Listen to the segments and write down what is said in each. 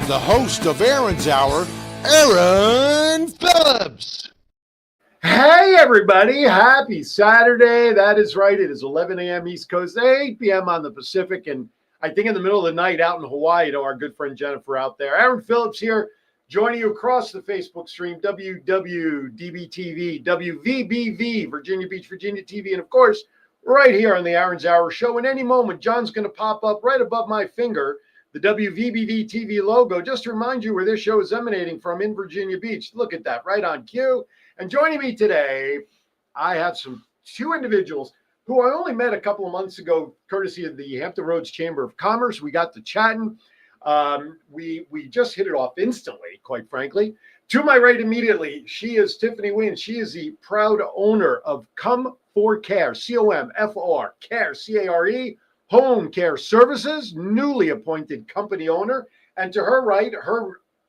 the host of Aaron's Hour, Aaron Phillips. Hey, everybody. Happy Saturday. That is right. It is 11 a.m. East Coast, 8 p.m. on the Pacific, and I think in the middle of the night out in Hawaii to our good friend Jennifer out there. Aaron Phillips here, joining you across the Facebook stream, WWDB-TV, WVBV, Virginia Beach, Virginia TV, and of course, right here on the Aaron's Hour show. In any moment, John's going to pop up right above my finger, the WVBV TV logo, just to remind you where this show is emanating from in Virginia Beach. Look at that, right on cue. And joining me today, I have two individuals who I only met a couple of months ago, courtesy of the Hampton Roads Chamber of Commerce. We got to chatting. We just hit it off instantly, quite frankly. To my right immediately, she is Tiffany Wynn. She is the proud owner of ComForCare, C-O-M-F-O-R, Care, C-A-R-E, Home Care Services, newly appointed company owner. And to her right,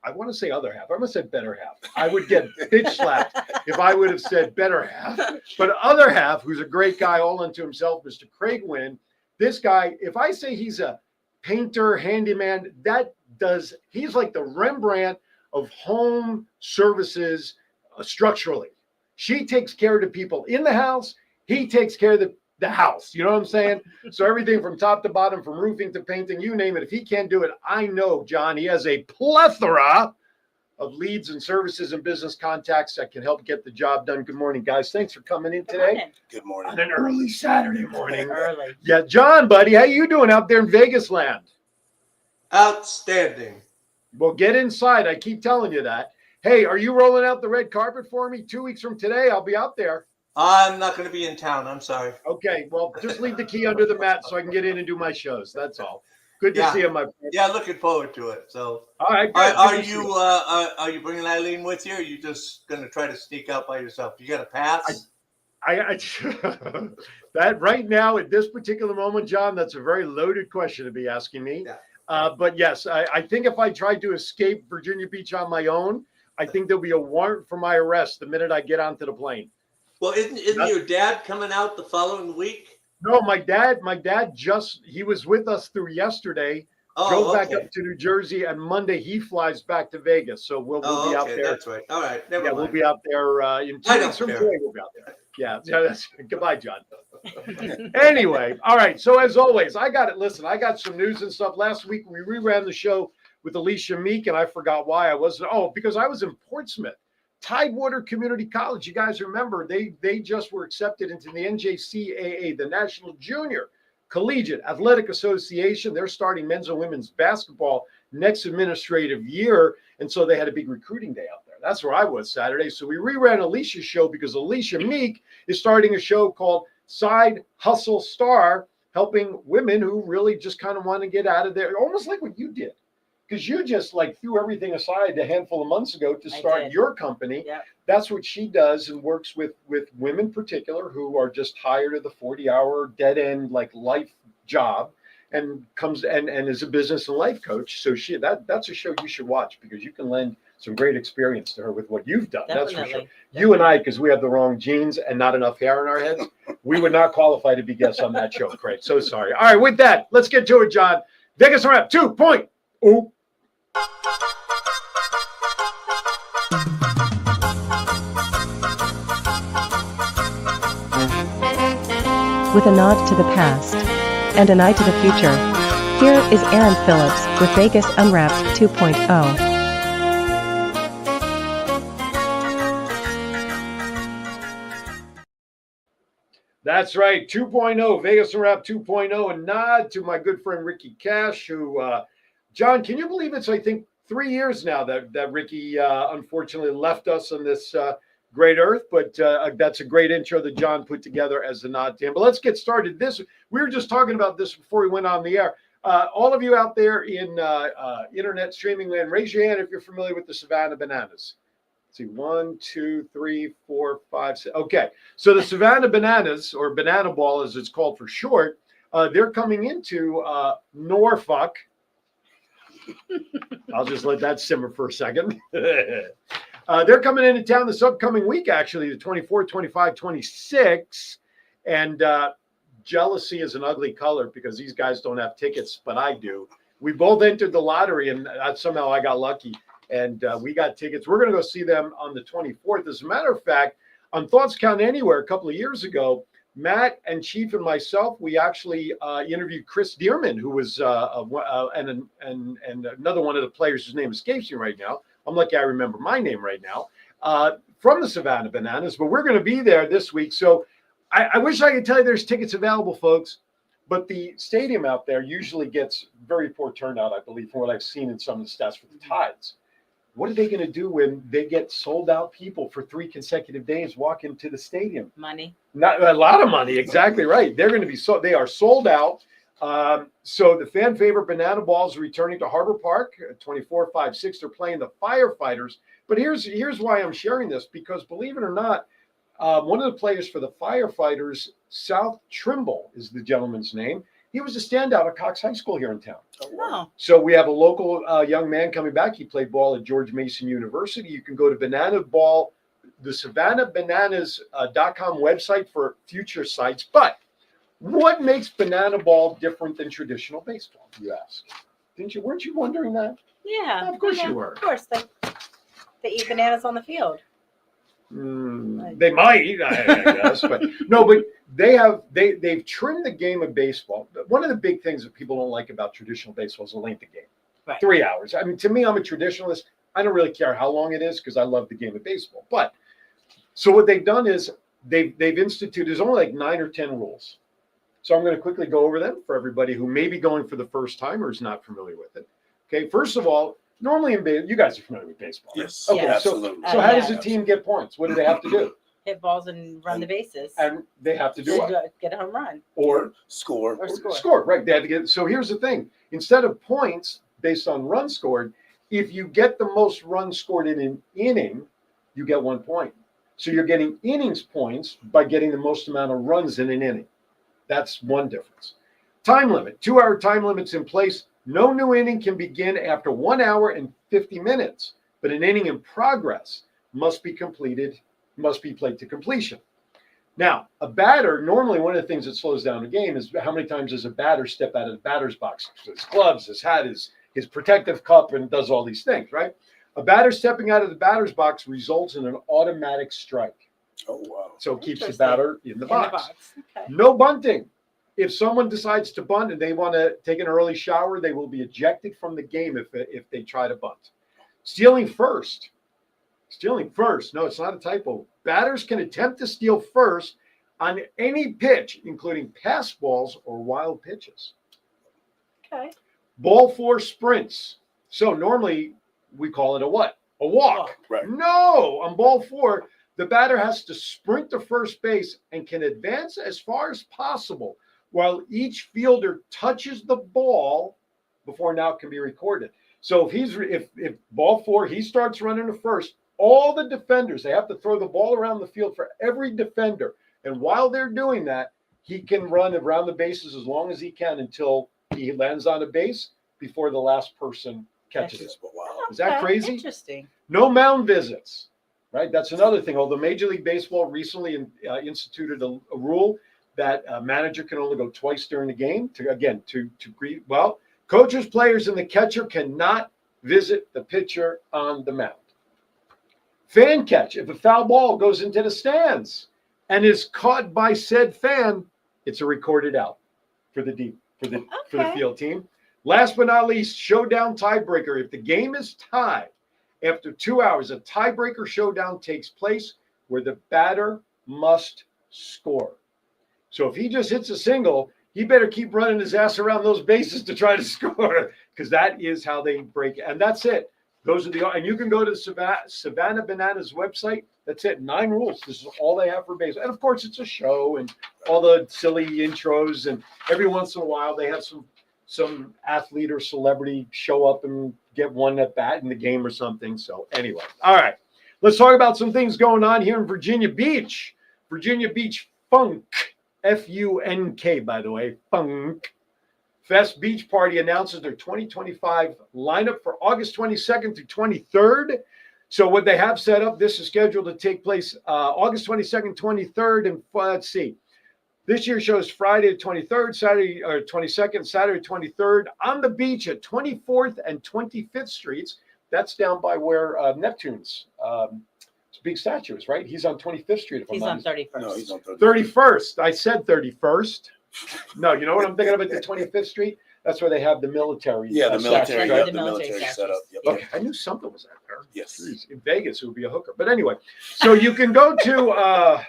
I want to say other half. I'm going to say better half. I would get bitch slapped if I would have said better half. But other half, who's a great guy all unto himself, Mr. Craig Wynn. This guy, if I say he's a painter, handyman, he's like the Rembrandt of home services structurally. She takes care of the people in the house. He takes care of the house. You know what I'm saying? So everything from top to bottom, from roofing to painting, you name it. If he can't do it, I know, John, he has a plethora of leads and services and business contacts that can help get the job done. Good morning, guys. Thanks for coming in today. Good morning. On an early Saturday morning. Early. Yeah, John, buddy, how you doing out there in Vegas land? Outstanding. Well, get inside. I keep telling you that. Hey, are you rolling out the red carpet for me? 2 weeks from today, I'll be out there. I'm not going to be in town. I'm sorry. Okay, well, just leave the key under the mat so I can get in and do my shows. That's all. Good to see you, my friend. Yeah, looking forward to it. So, all right. Are you bringing Eileen with you? Or are you just going to try to sneak out by yourself? You got a pass? I that right now at this particular moment, John, that's a very loaded question to be asking me. Yeah. But yes, I think if I tried to escape Virginia Beach on my own, I think there'll be a warrant for my arrest the minute I get onto the plane. Well, isn't your dad coming out the following week? No, my dad he was with us through yesterday. Drove back up to New Jersey, and Monday he flies back to Vegas. So we'll be out there. That's right. All right. Never mind. We'll be out there in 2 weeks from today. We'll be out there. Yeah. Goodbye, John. Anyway, all right. So as always, I got some news and stuff. Last week we reran the show with Alicia Meek, and I forgot why I wasn't. Oh, because I was in Portsmouth. Tidewater Community College, you guys remember, they just were accepted into the NJCAA, the National Junior Collegiate Athletic Association. They're starting men's and women's basketball next administrative year, and so they had a big recruiting day out there. That's where I was Saturday. So we reran Alicia's show because Alicia Meek is starting a show called Side Hustle Star, helping women who really just kind of want to get out of there, almost like what you did. Because you just threw everything aside a handful of months ago to start your company. Yep. That's what she does, and works with women in particular who are just tired of the 40-hour dead end life job, and comes and is a business and life coach. So that's a show you should watch, because you can lend some great experience to her with what you've done. Definitely. That's for sure. You and I, because we have the wrong genes and not enough hair in our heads, we would not qualify to be guests on that show, Craig. So sorry. All right, with that, let's get to it, John. Vegas Rep 2.0. With a nod to the past and an eye to the future, here is Aaron Phillips with Vegas Unwrapped 2.0. That's right, 2.0, Vegas Unwrapped 2.0, a nod to my good friend Ricky Cash, who, John, can you believe it's, I think, 3 years now that Ricky unfortunately left us on this great earth, but that's a great intro that John put together as a nod to him. But let's get started. We were just talking about this before we went on the air. All of you out there in internet streaming land, raise your hand if you're familiar with the Savannah Bananas. Let's see, 1, 2, 3, 4, 5, 6. Okay, so the Savannah Bananas, or Banana Ball as it's called for short, they're coming into Norfolk. I'll just let that simmer for a second. They're coming into town this upcoming week, actually, the 24th, 25, 26. And jealousy is an ugly color because these guys don't have tickets, but I do. We both entered the lottery, and somehow I got lucky, and we got tickets. We're going to go see them on the 24th. As a matter of fact, on Thoughts Count Anywhere a couple of years ago, Matt and Chief and myself, we actually interviewed Chris Dearman, who was and another one of the players whose name escapes me right now. I'm lucky I remember my name right now, from the Savannah Bananas. But we're going to be there this week. So I wish I could tell you there's tickets available, folks. But the stadium out there usually gets very poor turnout, I believe, from what I've seen in some of the stats for the Tides. What are they going to do when they get sold out people for 3 consecutive days walk into the stadium? Money. Not a lot of money. Exactly right. They're going to be they are sold out. So the fan favorite Banana Balls are returning to Harbor Park, 24-5-6. They're playing the Firefighters. But here's why I'm sharing this, because believe it or not, one of the players for the Firefighters, South Trimble is the gentleman's name. He was a standout at Cox High School here in town. Oh. So we have a local young man coming back. He played ball at George Mason University. You can go to Banana Ball, the SavannahBananas.com website for future sites. But what makes Banana Ball different than traditional baseball, you ask? Weren't you wondering that? Yeah. Of course you were. Of course. They eat bananas on the field. They might, I guess, but no. But they've trimmed the game of baseball. One of the big things that people don't like about traditional baseball is the length of game. Right. 3 hours. I mean, to me, I'm a traditionalist. I don't really care how long it is because I love the game of baseball. But so what they've done is they've instituted, there's only like 9 or 10 rules. So I'm going to quickly go over them for everybody who may be going for the first time or is not familiar with it. Okay, first of all, normally in baseball, you guys are familiar with baseball. Right? Yes. Okay, Yeah, absolutely. So how does a team get points? What do they have to do? Hit balls and run the bases. And they have to do what? Get a home run. Or Score. Or score. score. Right. They have to get. So here's the thing. Instead of points based on runs scored, if you get the most runs scored in an inning, you get 1 point. So you're getting innings points by getting the most amount of runs in an inning. That's one difference. Time limit. 2-hour time limits in place. No new inning can begin after 1 hour and 50 minutes, but an inning in progress must be played to completion. Now, a batter, normally one of the things that slows down a game is how many times does a batter step out of the batter's box? His gloves, his hat, his protective cup, and does all these things, right? A batter stepping out of the batter's box results in an automatic strike. Oh, wow. So it keeps the batter in the box. Okay. No bunting. If someone decides to bunt and they want to take an early shower, they will be ejected from the game if they try to bunt. Stealing first. No, it's not a typo. Batters can attempt to steal first on any pitch, including pass balls or wild pitches. Okay. Ball 4 sprints. So normally we call it a what? A walk. Right. No, on ball 4, the batter has to sprint to first base and can advance as far as possible while each fielder touches the ball before an out can be recorded. So if ball 4, he starts running to first, all the defenders, they have to throw the ball around the field for every defender. And while they're doing that, he can run around the bases as long as he can until he lands on a base before the last person catches it. Wow. Is that crazy? Interesting. No mound visits, right? That's another thing. Although Major League Baseball recently instituted a rule that a manager can only go twice during the game to greet. Well, coaches, players, and the catcher cannot visit the pitcher on the mound. Fan catch. If a foul ball goes into the stands and is caught by said fan, it's a recorded out for the field team. Last but not least, showdown tiebreaker. If the game is tied after 2 hours, a tiebreaker showdown takes place where the batter must score. So if he just hits a single, he better keep running his ass around those bases to try to score, because that is how they break. And that's it. Those are and you can go to the Savannah Bananas website. That's it. 9 rules. This is all they have for baseball. And of course, it's a show and all the silly intros. And every once in a while, they have some athlete or celebrity show up and get one at bat in the game or something. So anyway, all right. Let's talk about some things going on here in Virginia Beach. Virginia Beach Funk, F-U-N-K, by the way, Funk Fest Beach Party announces their 2025 lineup for August 22nd through 23rd. So what they have set up, this is scheduled to take place August 22nd, 23rd, and let's see. This year's show is Friday the 23rd, Saturday or 22nd, Saturday 23rd on the beach at 24th and 25th Streets. That's down by where Neptune's big statue is, right? He's on 25th Street. If He's I'm on not 31st. No, he's on 31st. I said 31st. No, you know what I'm thinking about, the 25th Street? That's where they have the military. Yeah, the military, statues, right? yeah, The the military military statues. setup. Yep. Okay, I knew something was out there. Yes. Jeez, in Vegas, it would be a hooker. But anyway, so you can go to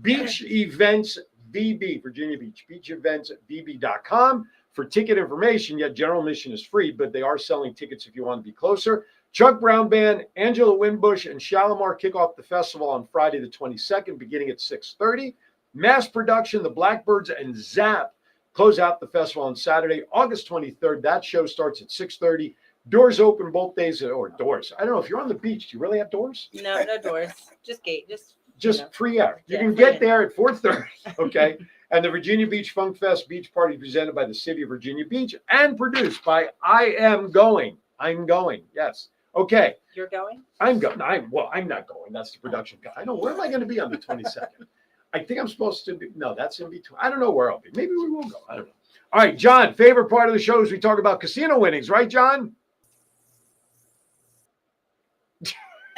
Beach Events VB, Virginia Beach, beacheventsvb.com for ticket information. Yet general admission is free, but they are selling tickets if you want to be closer. Chuck Brown Band, Angela Winbush, and Shalimar kick off the festival on Friday the 22nd, beginning at 6:30. Mass Production, the Blackbirds, and Zap close out the festival on Saturday, August 23rd. That show starts at 6:30. Doors open both days, or doors. I don't know if you're on the beach. Do you really have doors? No doors. Just gate. Just Just free air. You Yeah, can free get air. there at 4:30. Okay. And the Virginia Beach Funk Fest Beach Party presented by the City of Virginia Beach and produced by I Am Going. I'm going. Yes. Okay. You're going? I'm going. I'm not going. That's the production guy. I know. Where am I going to be on the 22nd? I think I'm supposed to be. No, that's in between. I don't know where I'll be. Maybe we will go. I don't know. All right, John, favorite part of the show is we talk about casino winnings, right, John?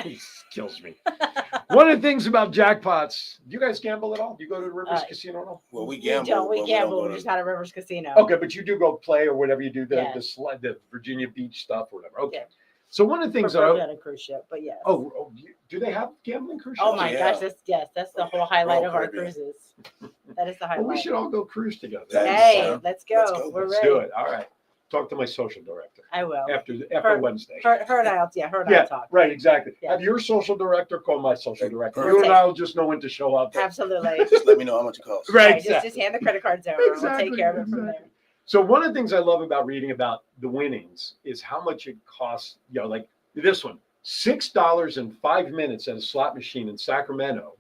He kills me. One of the things about jackpots, do you guys gamble at all? Do you go to Rivers Casino at all? Well, we We gamble. don't. We but gamble. don't We go just to- had a Rivers Casino. Okay, but you do go play or whatever you do, Yeah. the Virginia Beach stuff or whatever. Okay. Yeah. So one of the things that Preferably on a cruise ship, but yes. do they have gambling cruise Oh ships? my Yeah. gosh, that's the whole highlight Royal of our Caribbean. cruises. That is the Well, highlight. we should all go cruise together. Hey, Yeah. let's go. Let's go. We're Let's ready. do it. All right. Talk to my social director I will. after Her- Wednesday. Her and I'll talk. Right, exactly. Yeah. Have your social director call my social director. Perfect. You and I will just know when to show up. Absolutely. Just let me know how much it costs. Right, Just hand the credit cards over. Exactly, We'll take care of it from there. exactly. So one of the things I love about reading about the winnings is how much it costs. You know, like this one, $6.05 at a slot machine in Sacramento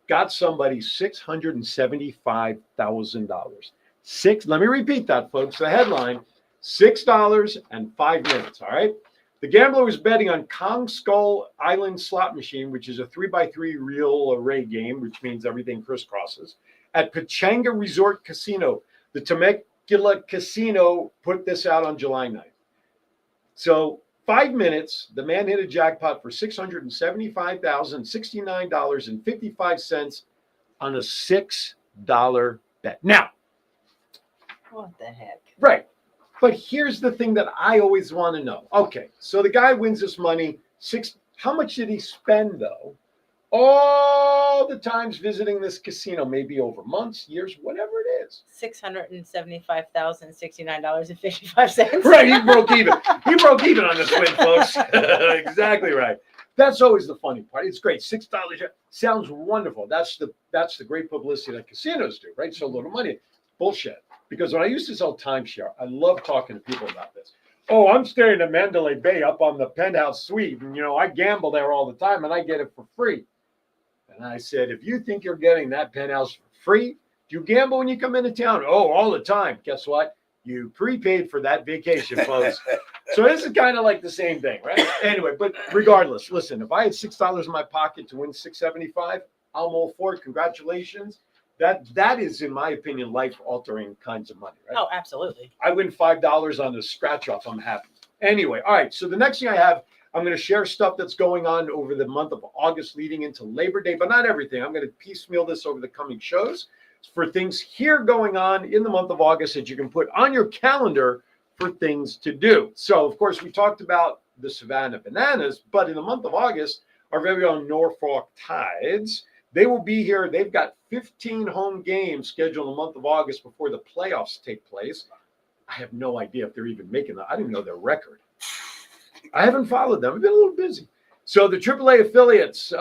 got somebody $675,000. Let me repeat that, folks. The headline: $6.05. All right. The gambler was betting on Kong Skull Island slot machine, which is a 3x3 real array game, which means everything crisscrosses, at Pechanga Resort Casino. The Temecula Casino put this out on July 9th. So 5 minutes, the man hit a jackpot for $675,069.55 on a $6 bet. Now, What the heck? right. But here's the thing that I always want to know. Okay, so the guy wins this money. How much did he spend, though? All the times visiting this casino, maybe over months, years, whatever it is. $675,069.55. Right, he broke even. He broke even on this win, folks. Exactly right. That's always the funny part. It's great. $6 sounds wonderful. That's the great publicity that casinos do, right? So little money. Bullshit. Because when I used to sell timeshare, I love talking to people about this. Oh, I'm staying at Mandalay Bay up on the penthouse suite, and I gamble there all the time, and I get it for free. And I said, if you think you're getting that penthouse for free, do you gamble when you come into town? Oh, all the time. Guess what? You prepaid for that vacation, folks. So this is kind of like the same thing, right? Anyway, but regardless, listen, if I had $6 in my pocket to win $675, I'm all for it. Congratulations. That is, in my opinion, life-altering kinds of money, right? Oh, absolutely. I win $5 on the scratch-off. I'm happy. Anyway, all right. So the next thing I have, I'm going to share stuff that's going on over the month of August leading into Labor Day, but not everything. I'm going to piecemeal this over the coming shows for things here going on in the month of August that you can put on your calendar for things to do. So, of course, we talked about the Savannah Bananas, but in the month of August, our very own Norfolk Tides, they will be here. They've got 15 home games scheduled in the month of August before the playoffs take place. I have no idea if they're even making that. I didn't know their record. I haven't followed them. I've been a little busy. So the AAA affiliates,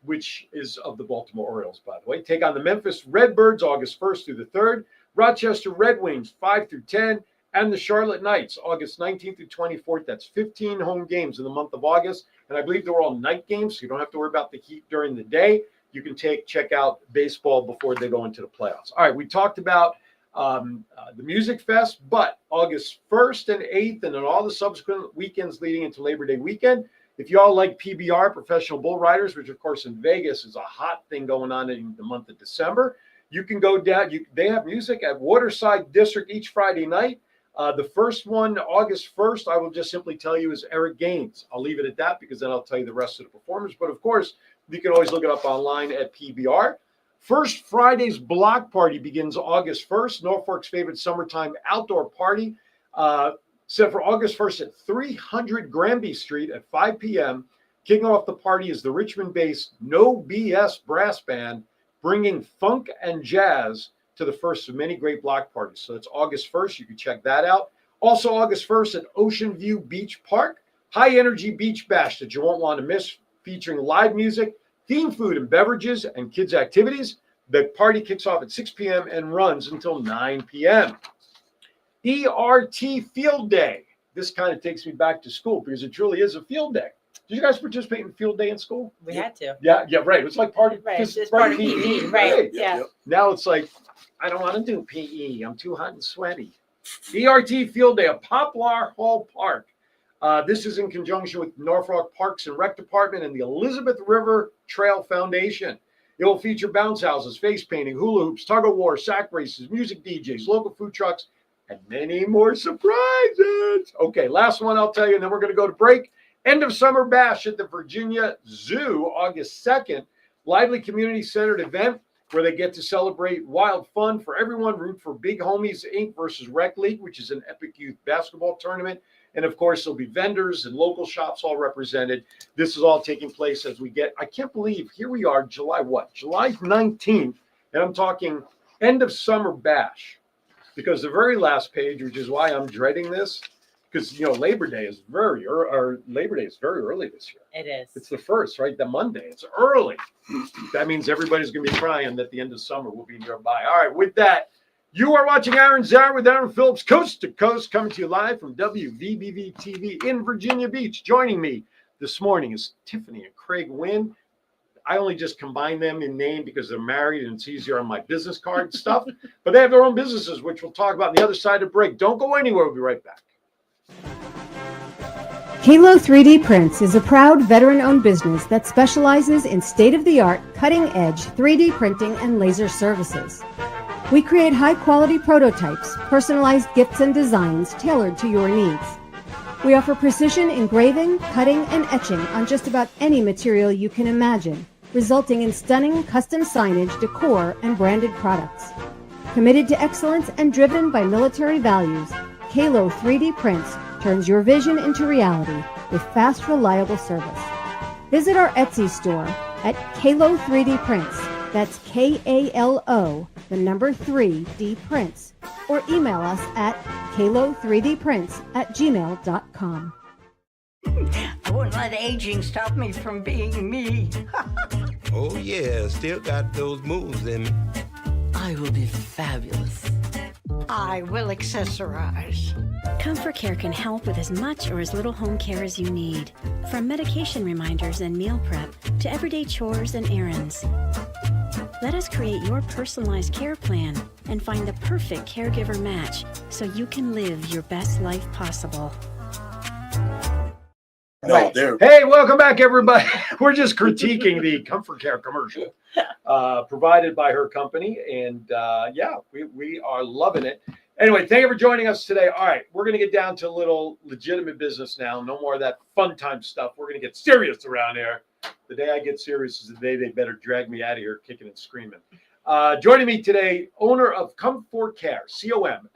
which is of the Baltimore Orioles, by the way, take on the Memphis Redbirds August 1st through the 3rd, Rochester Red Wings 5 through 10, and the Charlotte Knights August 19th through 24th. That's 15 home games in the month of August. And I believe they're all night games, so you don't have to worry about the heat during the day. You can check out baseball before they go into the playoffs. All right, we talked about the Music Fest, but August 1st and 8th and then all the subsequent weekends leading into Labor Day weekend, If you all like PBR, professional bull riders, which of course in Vegas is a hot thing going on in the month of December, you can go down. They have music at Waterside District each Friday night. The first one, August 1st, I will just simply tell you is Eric Gaines. I'll leave it at that because then I'll tell you the rest of the performers. But of course, you can always look it up online at PBR. First Friday's block party begins August 1st, Norfolk's favorite summertime outdoor party. Set for August 1st at 300 Granby Street at 5 p.m. Kicking off the party is the Richmond-based No BS Brass Band, bringing funk and jazz to the first of many great block parties. So that's August 1st. You can check that out. Also August 1st at Ocean View Beach Park, high energy beach bash that you won't want to miss, featuring live music, themed food and beverages, and kids activities. The party kicks off at 6 p.m. and runs until 9 p.m. ERT Field Day. This kind of takes me back to school because it truly is a field day. Did you guys participate in field day in school? We had to. Yeah, right. It was like part of It's part of PE, right? Yeah. Now it's like, I don't want to do PE. I'm too hot and sweaty. ERT Field Day at Poplar Hall Park. This is in conjunction with Norfolk Parks and Rec Department and the Elizabeth River Trail Foundation. It will feature bounce houses, face painting, hula hoops, tug of war, sack races, music DJs, local food trucks, and many more surprises. Okay, last one I'll tell you, and then we're going to go to break. End of summer bash at the Virginia Zoo, August 2nd. Lively community-centered event where they get to celebrate wild fun for everyone. Root for Big Homies Inc. versus Rec League, which is an epic youth basketball tournament. And of course, there'll be vendors and local shops all represented. This is all taking place as we get, I can't believe, here we are, July 19th. And I'm talking end of summer bash. Because the very last page, which is why I'm dreading this, because Labor Day is very early this year. It is. It's the first, right? The Monday. It's early. That means everybody's going to be crying that the end of summer will be nearby. All right, with that, you are watching Aaron's Hour with Aaron Phillips, coast to coast, coming to you live from WVBV TV in Virginia Beach. Joining me this morning is Tiffany and Craig Wynn. I only just combine them in name because they're married and it's easier on my business card stuff. But they have their own businesses, which we'll talk about on the other side of break. Don't go anywhere. We'll be right back. Halo 3D Prints is a proud veteran-owned business that specializes in state-of-the-art, cutting-edge 3D printing and laser services. We create high-quality prototypes, personalized gifts and designs tailored to your needs. We offer precision engraving, cutting, and etching on just about any material you can imagine, resulting in stunning custom signage, decor, and branded products. Committed to excellence and driven by military values, Halo 3D Prints turns your vision into reality with fast, reliable service. Visit our Etsy store at Kalo 3D Prints. That's KALO, the number 3D Prints. Or email us at kalo3dprints@gmail.com. I wouldn't let aging stop me from being me. Oh yeah, still got those moves in me. I will be fabulous. I will accessorize. ComForCare can help with as much or as little home care as you need, from medication reminders and meal prep to everyday chores and errands. Let us create your personalized care plan and find the perfect caregiver match so you can live your best life possible. No, hey, welcome back, everybody. We're just critiquing the ComForCare commercial provided by her company. And we are loving it. Anyway, thank you for joining us today. All right, we're going to get down to a little legitimate business now. No more of that fun time stuff. We're going to get serious around here. The day I get serious is the day they better drag me out of here kicking and screaming. Joining me today, owner of ComForCare,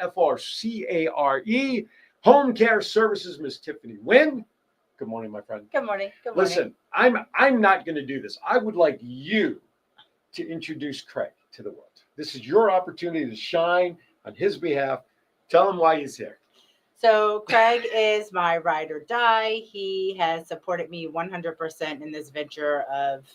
ComForCare Home Care Services, Miss Tiffany Wynn. Good morning, my friend. Good morning. Good morning. Listen, I'm not going to do this. I would like you to introduce Craig to the world. This is your opportunity to shine on his behalf. Tell him why he's here. So Craig is my ride or die. He has supported me 100% in this venture of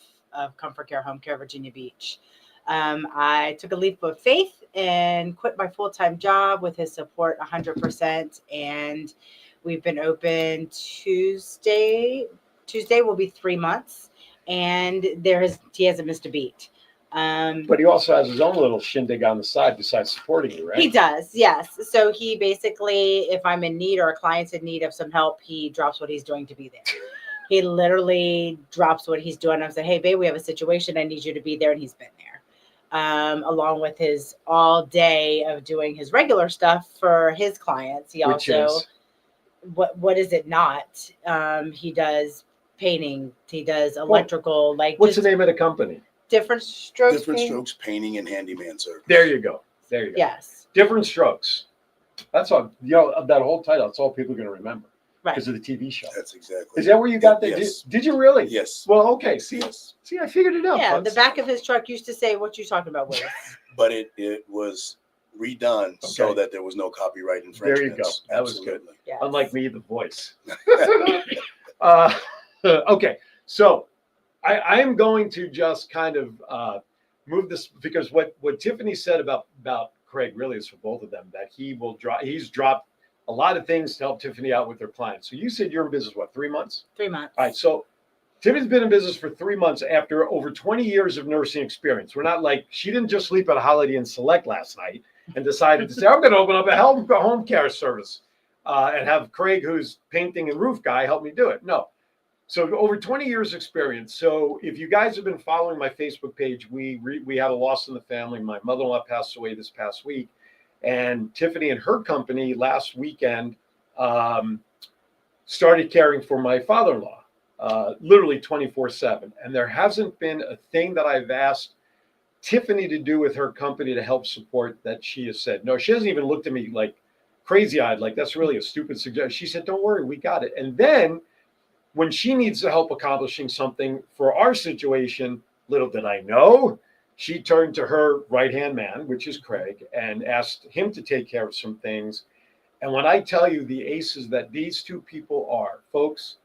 ComForCare Home Care, Virginia Beach. I took a leap of faith and quit my full-time job with his support 100%. And we've been open Tuesday. Tuesday will be 3 months. And he hasn't missed a beat. But he also has his own little shindig on the side besides supporting you, right? He does, yes. So he basically, if I'm in need or a client's in need of some help, he drops what he's doing to be there. He literally drops what he's doing. I'm saying, hey, babe, we have a situation. I need you to be there. And he's been there. Along with his all day of doing his regular stuff for his clients. He also, what is it not? He does painting. He does electrical. What's the name of the company? Different Strokes. Different Strokes Painting and Handyman Service. There you go. Yes. Different Strokes. That's all. That whole title. That's all people are going to remember because of the TV show. That's exactly. Is that where you got that? Yes. Did you really? Yes. Well, okay. See, I figured it out. Yeah, folks. the back of his truck used to say, "What you talking about, Willis?" But it was redone so that there was no copyright infringement. There you go. That was good. Yes. Unlike me, the voice. Okay, so I am going to just kind of move this because what Tiffany said about Craig really is for both of them, that he's dropped a lot of things to help Tiffany out with her clients. So you said you're in business, what, 3 months? 3 months. All right, so Tiffany's been in business for 3 months after over 20 years of nursing experience. We're not like, she didn't just sleep at a Holiday Inn Select last night and decided to say, I'm going to open up a home care service and have Craig, who's painting and roof guy, help me do it. No. So over 20 years experience. So if you guys have been following my Facebook page, we had a loss in the family. My mother-in-law passed away this past week. And Tiffany and her company last weekend started caring for my father-in-law, literally 24/7. And there hasn't been a thing that I've asked Tiffany to do with her company to help support that she has said. No, she hasn't even looked at me like crazy-eyed, like that's really a stupid suggestion. She said, don't worry, we got it. And then when she needs help accomplishing something for our situation, little did I know, she turned to her right-hand man, which is Craig, and asked him to take care of some things. And when I tell you the aces that these two people are, folks,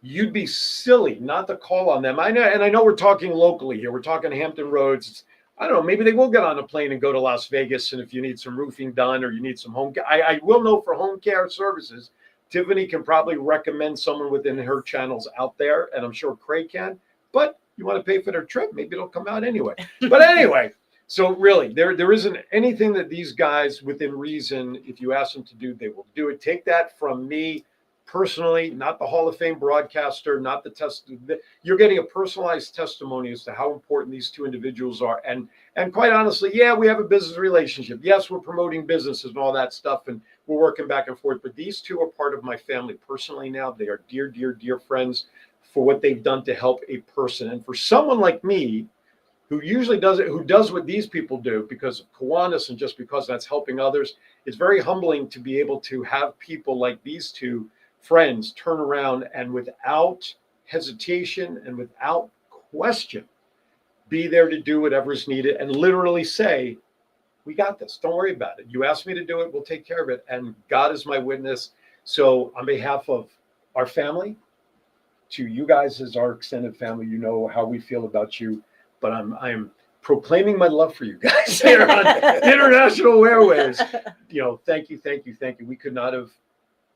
you'd be silly not to call on them. I know we're talking locally here. We're talking Hampton Roads. I don't know, maybe they will get on a plane and go to Las Vegas. And if you need some roofing done or you need some home care, I will know for home care services, Tiffany can probably recommend someone within her channels out there, and I'm sure Craig can. But you want to pay for their trip, maybe it'll come out anyway. But anyway, so really, there isn't anything that these guys, within reason, if you ask them to do, they will do it. Take that from me personally, not the Hall of Fame broadcaster, not the test. You're getting a personalized testimony as to how important these two individuals are. And quite honestly, yeah, we have a business relationship. Yes, we're promoting businesses and all that stuff, and we're working back and forth. But these two are part of my family personally now. They are dear, dear, dear friends for what they've done to help a person. And for someone like me, who usually does it, who does what these people do because of Kiwanis and just because that's helping others, it's very humbling to be able to have people like these two friends turn around and without hesitation and without question be there to do whatever's needed and literally say, we got this, don't worry about it, you asked me to do it, we'll take care of it. And God is my witness. So on behalf of our family, to you guys as our extended family, you know how we feel about you, but I'm proclaiming my love for you guys here on international airways. Thank you. We could not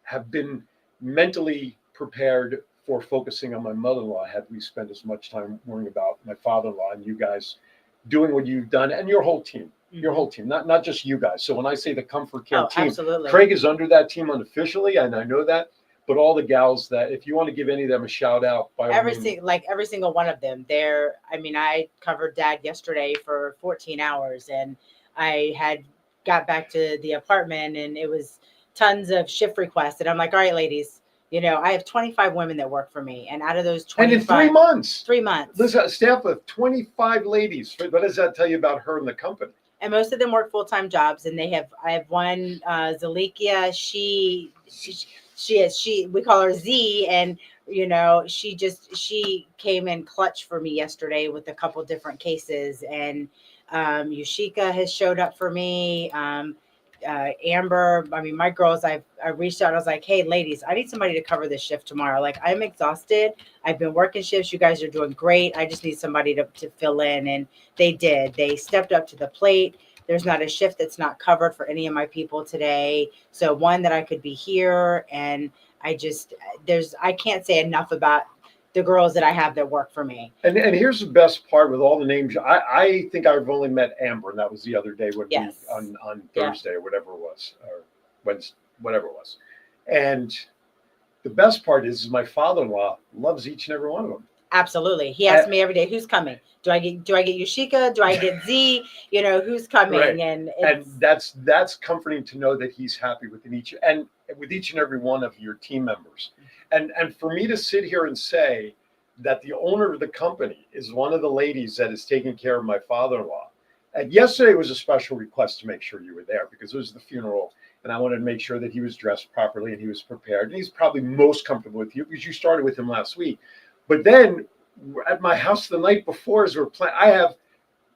have been mentally prepared for focusing on my mother-in-law had we spent as much time worrying about my father-in-law, and you guys doing what you've done, and your whole team, not just you guys. So when I say the ComForCare team, absolutely. Craig is under that team unofficially, and I know that. But all the gals that, if you want to give any of them a shout out, by every single one of them, I covered Dad yesterday for 14 hours, and I had got back to the apartment, and it was tons of shift requests, and I'm like, all right, ladies, I have 25 women that work for me, and out of those 25, and in 3 months, 3 months, there's a staff of 25 ladies. What does that tell you about her and the company? And most of them work full-time jobs, and I have one, Zalikia, we call her Z, and she came in clutch for me yesterday with a couple different cases, and Yushika has showed up for me. Amber, my girls, I reached out. I was like, hey, ladies, I need somebody to cover this shift tomorrow. Like, I'm exhausted. I've been working shifts. You guys are doing great. I just need somebody to fill in. And they did. They stepped up to the plate. There's not a shift that's not covered for any of my people today. So one, that I could be here. And I can't say enough about the girls that I have that work for me. And here's the best part with all the names. I think I've only met Amber, and that was the other day when we on Thursday or whatever it was, or Wednesday, whatever it was. And the best part is my father-in-law loves each and every one of them. Absolutely. He asks me every day, who's coming? Do I get Yushika? Do I get Z? You know, who's coming? Right. And that's comforting to know that he's happy with each and every one of your team members. And for me to sit here and say that the owner of the company is one of the ladies that is taking care of my father-in-law. And yesterday was a special request to make sure you were there because it was the funeral. And I wanted to make sure that he was dressed properly and he was prepared. And he's probably most comfortable with you because you started with him last week. But then at my house the night before, as we're planning, I have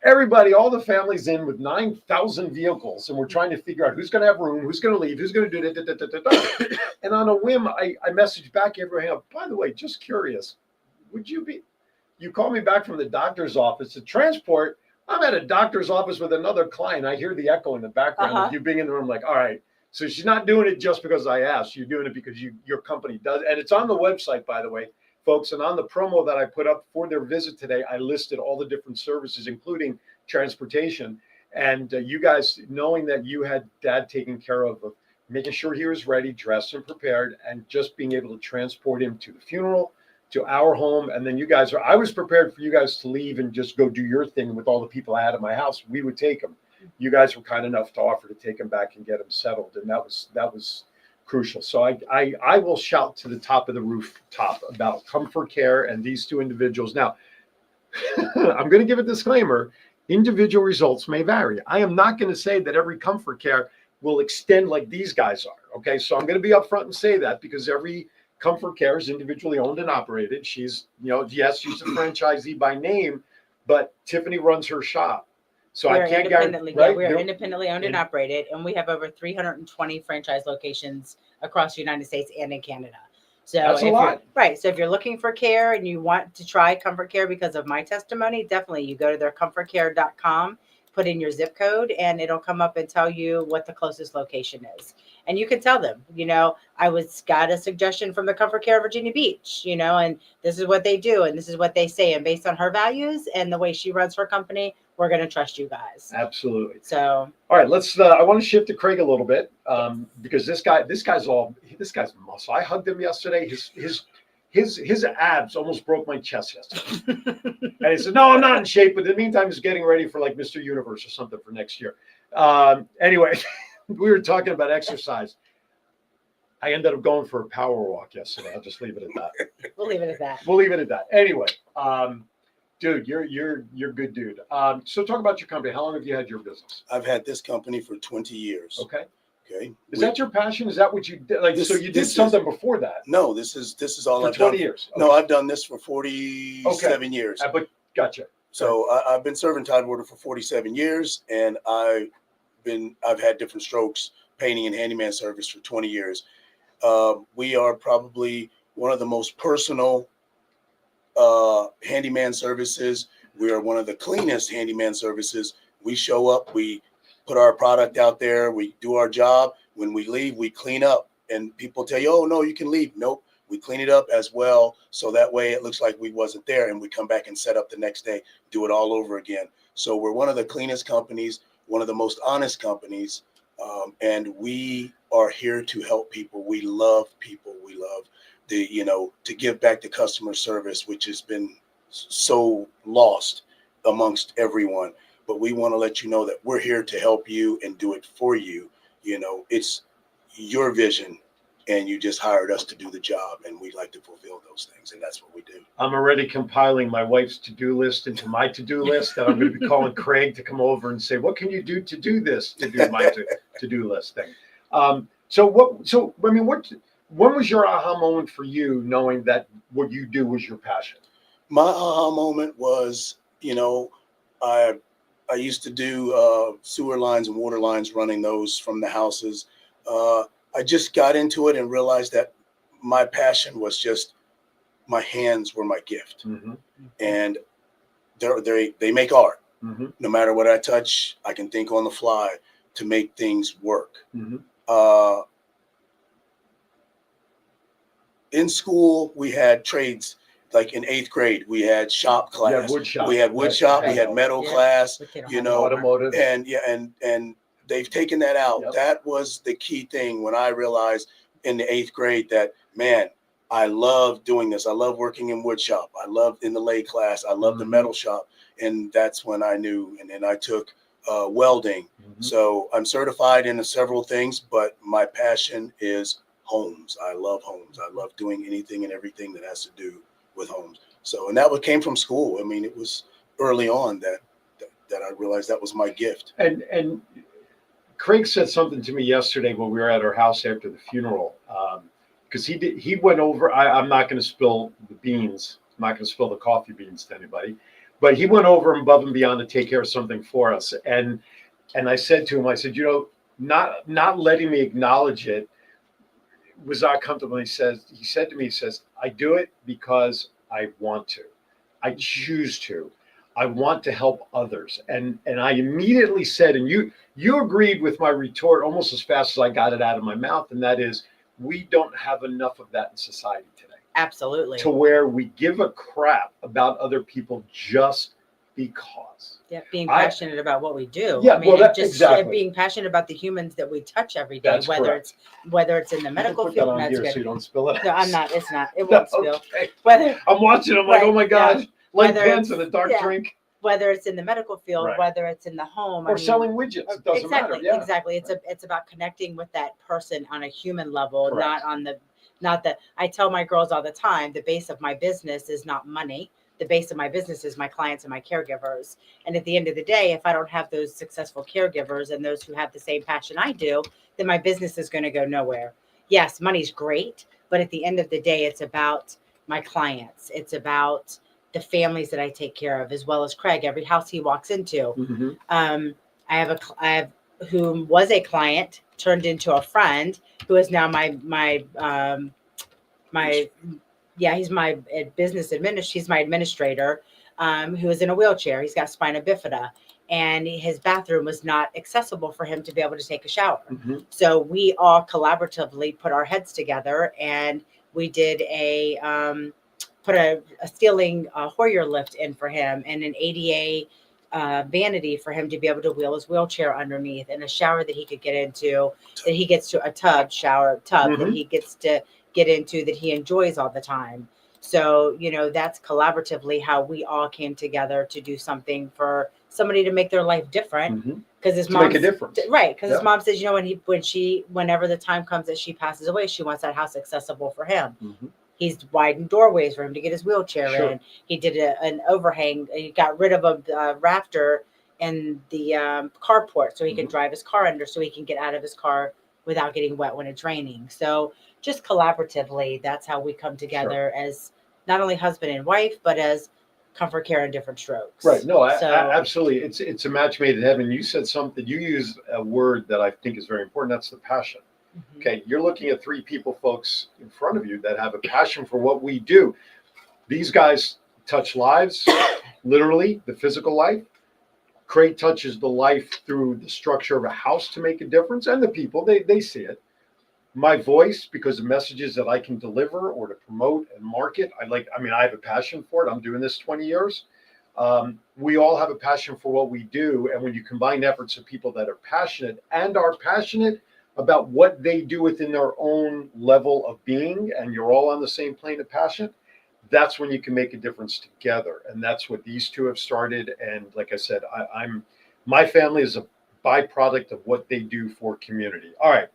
everybody, all the families in with 9,000 vehicles. And we're trying to figure out who's going to have room, who's going to leave, who's going to do that. And on a whim, I messaged back everyone, by the way, just curious, you call me back from the doctor's office to transport. I'm at a doctor's office with another client. I hear the echo in the background of you being in the room like, all right. So she's not doing it just because I asked. You're doing it because your company does. And it's on the website, by the way, folks. And on the promo that I put up for their visit today, I listed all the different services, including transportation. And you guys, knowing that you had Dad taken care of making sure he was ready, dressed and prepared, and just being able to transport him to the funeral, to our home. And then I was prepared for you guys to leave and just go do your thing with all the people I had at my house. We would take them. You guys were kind enough to offer to take him back and get him settled. And that was crucial. So I will shout to the top of the rooftop about ComForCare and these two individuals. Now, I'm going to give a disclaimer. Individual results may vary. I am not going to say that every ComForCare will extend like these guys are. Okay. So I'm going to be upfront and say that because every ComForCare is individually owned and operated. She's, yes, she's a franchisee by name, but Tiffany runs her shop. So I can't guarantee. Right? We are independently owned and operated, and we have over 320 franchise locations across the United States and in Canada. So that's a lot. Right. So if you're looking for care and you want to try ComForCare because of my testimony, definitely you go to their ComForCare.com, put in your zip code, and it'll come up and tell you what the closest location is. And you can tell them, I got a suggestion from the ComForCare Virginia Beach, and this is what they do and this is what they say. And based on her values and the way she runs her company, we're going to trust you guys. Absolutely. So, all right, I want to shift to Craig a little bit because this guy's muscle. I hugged him yesterday. His abs almost broke my chest yesterday. And he said, no, I'm not in shape. But in the meantime, he's getting ready for like Mr. Universe or something for next year. Anyway, we were talking about exercise. I ended up going for a power walk yesterday. I'll just leave it at that. We'll leave it at that. We'll leave it at that. Anyway, dude, you're a good dude. So talk about your company. How long have you had your business? I've had this company for 20 years. Okay. Okay. Is that your passion? Is that what you did? So you did something before that? No, this is all for I've done. 20 years. Okay. No, I've done this for 47 years. But gotcha. So I've been serving Tidewater for 47 years, and I've had different strokes, painting and handyman service for 20 years. We are probably one of the most personal handyman services. We are one of the cleanest handyman services. We show up, we put our product out there, we do our job. When we leave, we clean up, and people tell you, oh no, you can leave. Nope, we clean it up as well. So that way it looks like we wasn't there, and we come back and set up the next day, do it all over again. So we're one of the cleanest companies, one of the most honest companies. And we are here to help people. We love people. We love to give back to customer service, which has been so lost amongst everyone. But we want to let you know that we're here to help you and do it for you. It's your vision, and you just hired us to do the job, and we like to fulfill those things, and that's what we do. I'm already compiling my wife's to-do list into my to-do list, and I'm going to be calling Craig to come over and say, what can you do to do this, to do my to-do list thing? When was your aha moment for you, knowing that what you do was your passion? My aha moment was, I used to do sewer lines and water lines, running those from the houses. I just got into it and realized that my passion was just my hands were my gift. Mm-hmm. And they make art. Mm-hmm. No matter what I touch, I can think on the fly to make things work. Mm-hmm. In school, we had trades. Like in 8th grade, we had shop class. We had wood shop. We had metal class. Automotive. And they've taken that out. Yep. That was the key thing when I realized in the 8th grade that, man, I love doing this. I love working in wood shop. I love in the lathe class. I love the metal shop. And that's when I knew. And then I took welding. So I'm certified in several things, but my passion is homes. I love homes. I love doing anything and everything that has to do with homes. So, and that came from school. I mean, it was early on that I realized that was my gift. And Craig said something to me yesterday when we were at our house after the funeral, because he went over. I'm not going to spill the beans. I'm not going to spill the coffee beans to anybody, but he went over above and beyond to take care of something for us. And I said to him, I said, not letting me acknowledge it was not comfortable. He said to me, I do it because I want to. I choose to. I want to help others. And I immediately said, and you agreed with my retort almost as fast as I got it out of my mouth. And that is, we don't have enough of that in society today. Absolutely. To where we give a crap about other people just because. Yeah, being passionate about what we do. Yeah, I mean, exactly. Being passionate about the humans that we touch every day, That's correct. whether it's in the medical put field. that on That's here good. so you don't spill it. No, I'm not. It's not. It won't spill. Okay. Whether I'm watching. I'm like, oh my gosh, light pants and a dark yeah. drink. Whether it's in the medical field, Right. whether it's in the home, Or selling widgets. It doesn't matter. Yeah. Exactly. It's about connecting with that person on a human level, Correct. not the. I tell my girls all the time, the base of my business is not money. The base of my business is my clients and my caregivers. And at the end of the day, if I don't have those successful caregivers and those who have the same passion I do, then my business is going to go nowhere. Yes, money's great, but at the end of the day, it's about my clients. It's about the families that I take care of, as well as Craig, every house he walks into. I have who was a client turned into a friend who is now he's my business administrator. He's my administrator, who is in a wheelchair. He's got spina bifida, and his bathroom was not accessible for him to be able to take a shower. So we all collaboratively put our heads together, and we did put a ceiling Hoyer lift in for him, and an ADA vanity for him to be able to wheel his wheelchair underneath, and a shower that he could get into, that he gets to that he gets to get into, that he enjoys all the time. So, that's collaboratively how we all came together to do something for somebody to make their life different. Because his mom make a difference. Right. Because his mom says, whenever the time comes that she passes away, she wants that house accessible for him. He's widened doorways for him to get his wheelchair in. He did an overhang. He got rid of a rafter in the carport so he can drive his car under, so he can get out of his car without getting wet when it's raining. So just collaboratively, that's how we come together as not only husband and wife, but as ComForCare in different strokes. Right. No, absolutely. It's a match made in heaven. You said something, you used a word that I think is very important. That's the passion. Okay. You're looking at three people, folks, in front of you that have a passion for what we do. These guys touch lives, literally the physical life. Craig touches the life through the structure of a house to make a difference, and the people, they see it. My voice, because the messages that I can deliver or to promote and market, I have a passion for it. I'm doing this 20 years. We all have a passion for what we do. And when you combine efforts of people that are passionate about what they do within their own level of being, and you're all on the same plane of passion, that's when you can make a difference together. And that's what these two have started. And like I said, my family is a byproduct of what they do for community. All right.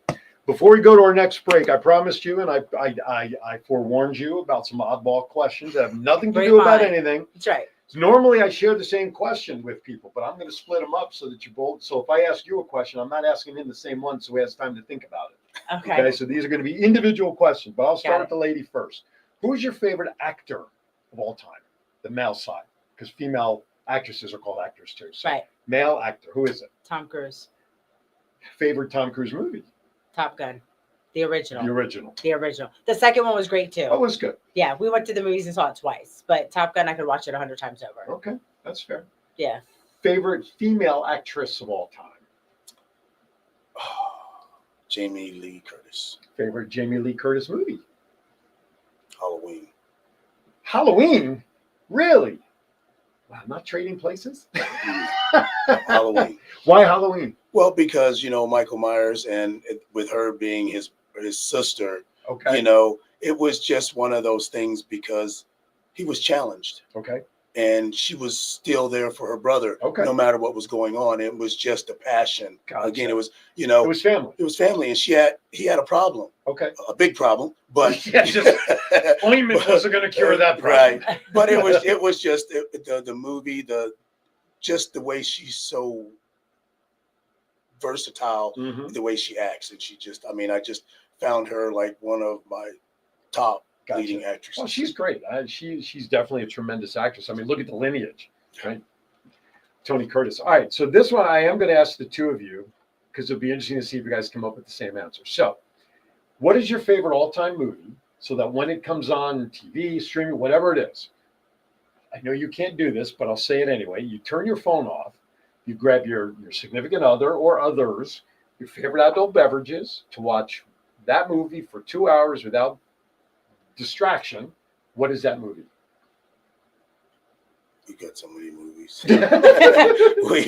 Before we go to our next break, I promised you, and I forewarned you about some oddball questions that have nothing to do about anything. That's right. Normally, I share the same question with people, but I'm going to split them up so that you both. So if I ask you a question, I'm not asking him the same one, so he has time to think about it. Okay. So these are going to be individual questions, but I'll start with the lady first. Who is your favorite actor of all time? The male side, because female actresses are called actors too. So right. Male actor. Who is it? Tom Cruise. Favorite Tom Cruise movie? Top Gun. The original. The original. The second one was great too. Oh, it was good. Yeah, we went to the movies and saw it twice, but Top Gun, I could watch it 100 times over. Okay, that's fair. Yeah. Favorite female actress of all time? Jamie Lee Curtis. Favorite Jamie Lee Curtis movie? Halloween. Halloween? Really? Wow, not Trading Places? Halloween. Why Halloween? Well, because, Michael Myers, and with her being his sister, it was just one of those things because he was challenged. Okay. And she was still there for her brother, no matter what was going on. It was just a passion. Gotcha. Again, it was, it was family. It was family, and he had a problem. Okay. A big problem, but just ointment wasn't going to cure that problem. Right. But it was just the movie, just the way she's so versatile, the way she acts, and I just found her like one of my top leading actresses. Well, she's great. She's definitely a tremendous actress. I mean, look at the lineage, right? Tony Curtis. All right, so this one I am going to ask the two of you because it'll be interesting to see if you guys come up with the same answer. So, what is your favorite all-time movie? So that when it comes on TV, streaming, whatever it is, I know you can't do this, but I'll say it anyway. You turn your phone off. You grab your significant other or others, your favorite adult beverages to watch that movie for 2 hours without distraction. What is that movie? We got so many movies.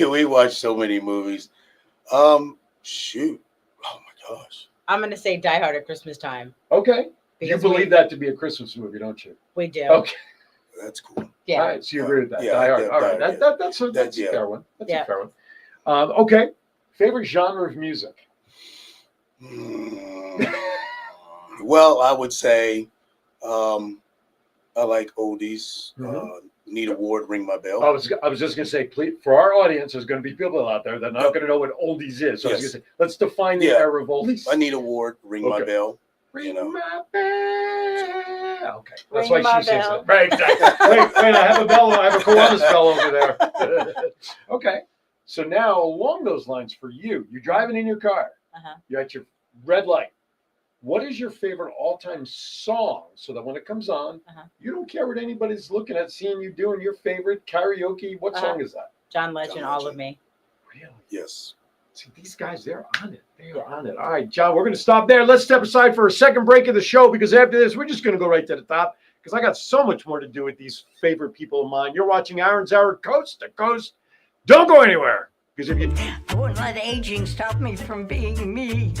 we watch so many movies. Shoot. Oh my gosh. I'm gonna say Die Hard at Christmas time. Okay. You believe that to be a Christmas movie, don't you? We do. Okay. That's cool. Yeah. All right. So you agree with that? Yeah, Die Hard. yeah, All right. That's a fair one. That's a fair one. Okay. Favorite genre of music? Well, I would say I like oldies. Need Award, Ring My Bell. I was just going to say, please, for our audience, there's going to be people out there that are not going to know what oldies is. So I was going to say, let's define the era of oldies. I Need Award, Ring My Bell. Ring my bell. Okay, that's Ring why she my sings bell. it. Right, exactly. wait, I have a bell. I have a Columbus bell over there. Okay, so now along those lines for you, you're driving in your car. You're at your red light. What is your favorite all-time song? So that when it comes on, you don't care what anybody's looking at, seeing you doing your favorite karaoke. What song is that? John Legend, All of Me. Really? Yes. See, these guys, they're on it. They are on it. All right, John, we're going to stop there. Let's step aside for a second break of the show because after this, we're just going to go right to the top because I got so much more to do with these favorite people of mine. You're watching Aaron's Hour Coast to Coast. Don't go anywhere because if you... I wouldn't let aging stop me from being me.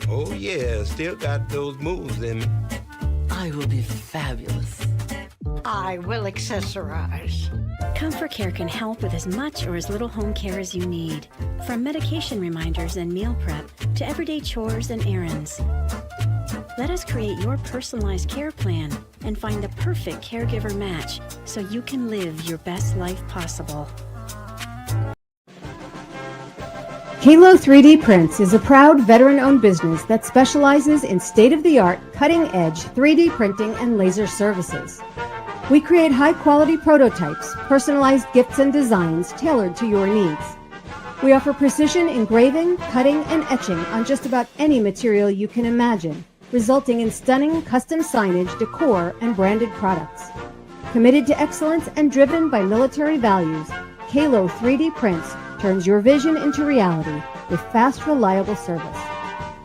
Oh, yeah, still got those moves in me. I will be fabulous. I will accessorize. ComForCare can help with as much or as little home care as you need. From medication reminders and meal prep to everyday chores and errands. Let us create your personalized care plan and find the perfect caregiver match so you can live your best life possible. Halo 3D Prints is a proud veteran-owned business that specializes in state-of-the-art, cutting-edge 3D printing and laser services. We create high-quality prototypes, personalized gifts and designs tailored to your needs. We offer precision engraving, cutting, and etching on just about any material you can imagine, resulting in stunning custom signage, decor, and branded products. Committed to excellence and driven by military values, Halo 3D Prints turns your vision into reality with fast, reliable service.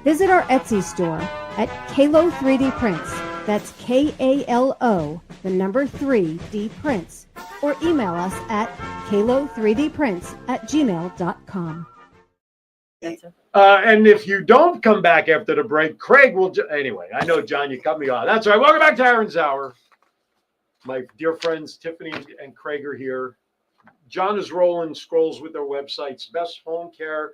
Visit our Etsy store at Kalo 3D Prints. That's KALO, the number 3D Prints. Or email us at kalo3dprints@gmail.com. And if you don't come back after the break, Craig will... Anyway, I know, John, you cut me off. That's all right. Welcome back to Aaron's Hour. My dear friends, Tiffany and Craig are here. John is rolling scrolls with their websites. Best home care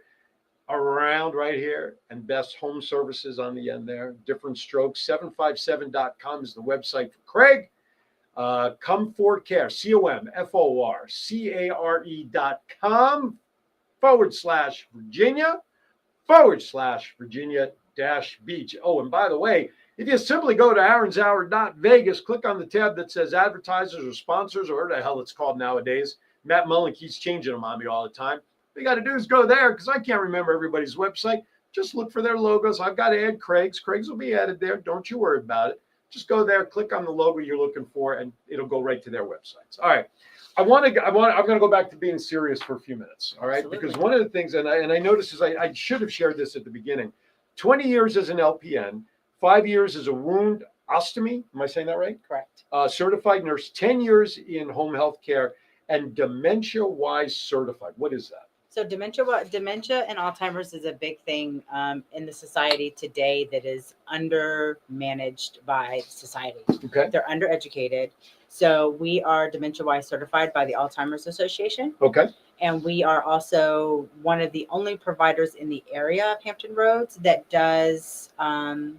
around right here and best home services on the end there. Different strokes. 757.com is the website for Craig. ComForCare, ComForCare.com/Virginia/Virginia-Beach. Oh, and by the way, if you simply go to aaronshour.vegas, click on the tab that says advertisers or sponsors or whatever the hell it's called nowadays. Matt Mullen keeps changing them on me all the time. What you got to do is go there because I can't remember everybody's website. Just look for their logos. I've got to add Craig's. Craig's will be added there. Don't you worry about it. Just go there, click on the logo you're looking for, and it'll go right to their websites. All right. I'm going to go back to being serious for a few minutes. All right. Absolutely. Because one of the things, and I noticed is I should have shared this at the beginning. 20 years as an LPN, 5 years as a wound ostomy. Am I saying that right? Correct. Certified nurse, 10 years in home health care, and dementia-wise certified. What is that? So dementia and Alzheimer's is a big thing in the society today that is under-managed by society. Okay. They're undereducated. So we are Dementia-wise certified by the Alzheimer's Association. Okay. And we are also one of the only providers in the area of Hampton Roads that does,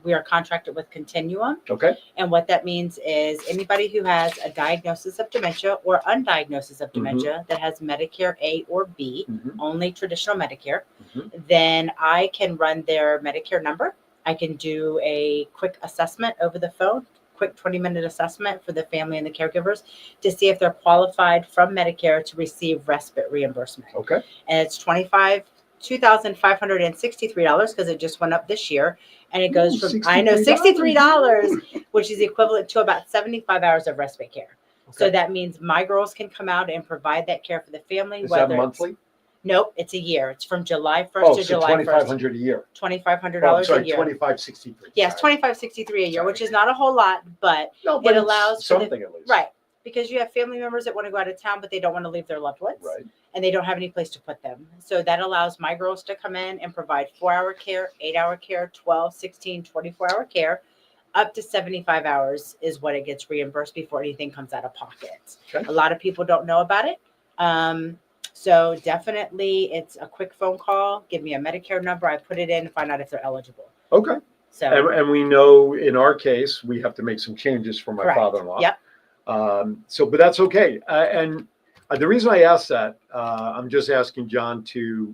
we are contracted with Continuum. Okay. And what that means is anybody who has a diagnosis of dementia or undiagnosis of dementia that has Medicare A or B, only traditional Medicare, then I can run their Medicare number. I can do a quick assessment over the phone, quick 20-minute assessment for the family and the caregivers to see if they're qualified from Medicare to receive respite reimbursement. Okay. And it's $2,563 because it just went up this year. And it goes from, I know, $63, which is equivalent to about 75 hours of respite care. Okay. So that means my girls can come out and provide that care for the family. Is that monthly? Nope, it's a year. It's from July 1st to July 1st. $2,500 a year. $2,500 a year. $2,563. Yes, $2,563 a year, which is not a whole lot, but it allows something at least. Right. Because you have family members that want to go out of town, but they don't want to leave their loved ones. Right. And they don't have any place to put them. So that allows my girls to come in and provide 4-hour care, 8-hour care, 12, 16, 24-hour care. Up to 75 hours is what it gets reimbursed before anything comes out of pocket. Okay. A lot of people don't know about it. So definitely it's a quick phone call. Give me a Medicare number. I put it in and find out if they're eligible. Okay. So and we know in our case, we have to make some changes for my father-in-law. Yep. But that's okay. And the reason I asked that, I'm just asking John to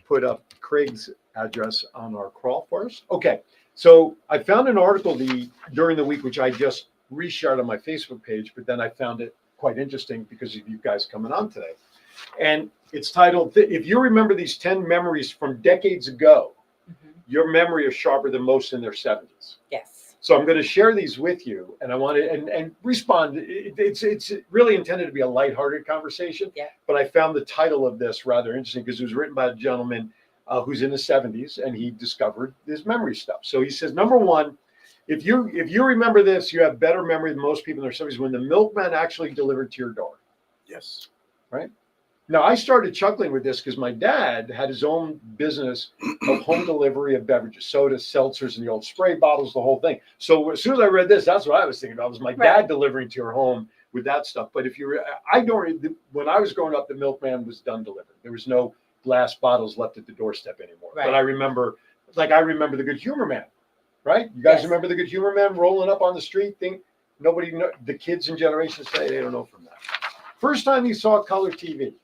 put up Craig's address on our crawl for us. Okay. So I found an article during the week, which I just reshared on my Facebook page, but then I found it quite interesting because of you guys coming on today. And it's titled, if you remember these 10 memories from decades ago, your memory is sharper than most in their 70s. Yes. So I'm going to share these with you, and I want to and respond. It's really intended to be a lighthearted conversation. Yeah. But I found the title of this rather interesting because it was written by a gentleman who's in the 70s, and he discovered this memory stuff. So he says, number one, if you remember this, you have better memory than most people in their 70s when the milkman actually delivered to your door. Yes. Right. Now, I started chuckling with this because my dad had his own business of home delivery of beverages, sodas, seltzers, and the old spray bottles, the whole thing. So as soon as I read this, that's what I was thinking about, was my dad delivering to your home with that stuff. But when I was growing up, the milkman was done delivered. There was no glass bottles left at the doorstep anymore. Right. But I remember the Good Humor Man, right? You guys remember the Good Humor Man rolling up on the street? The kids in generations today, they don't know from that. First time you saw color TV.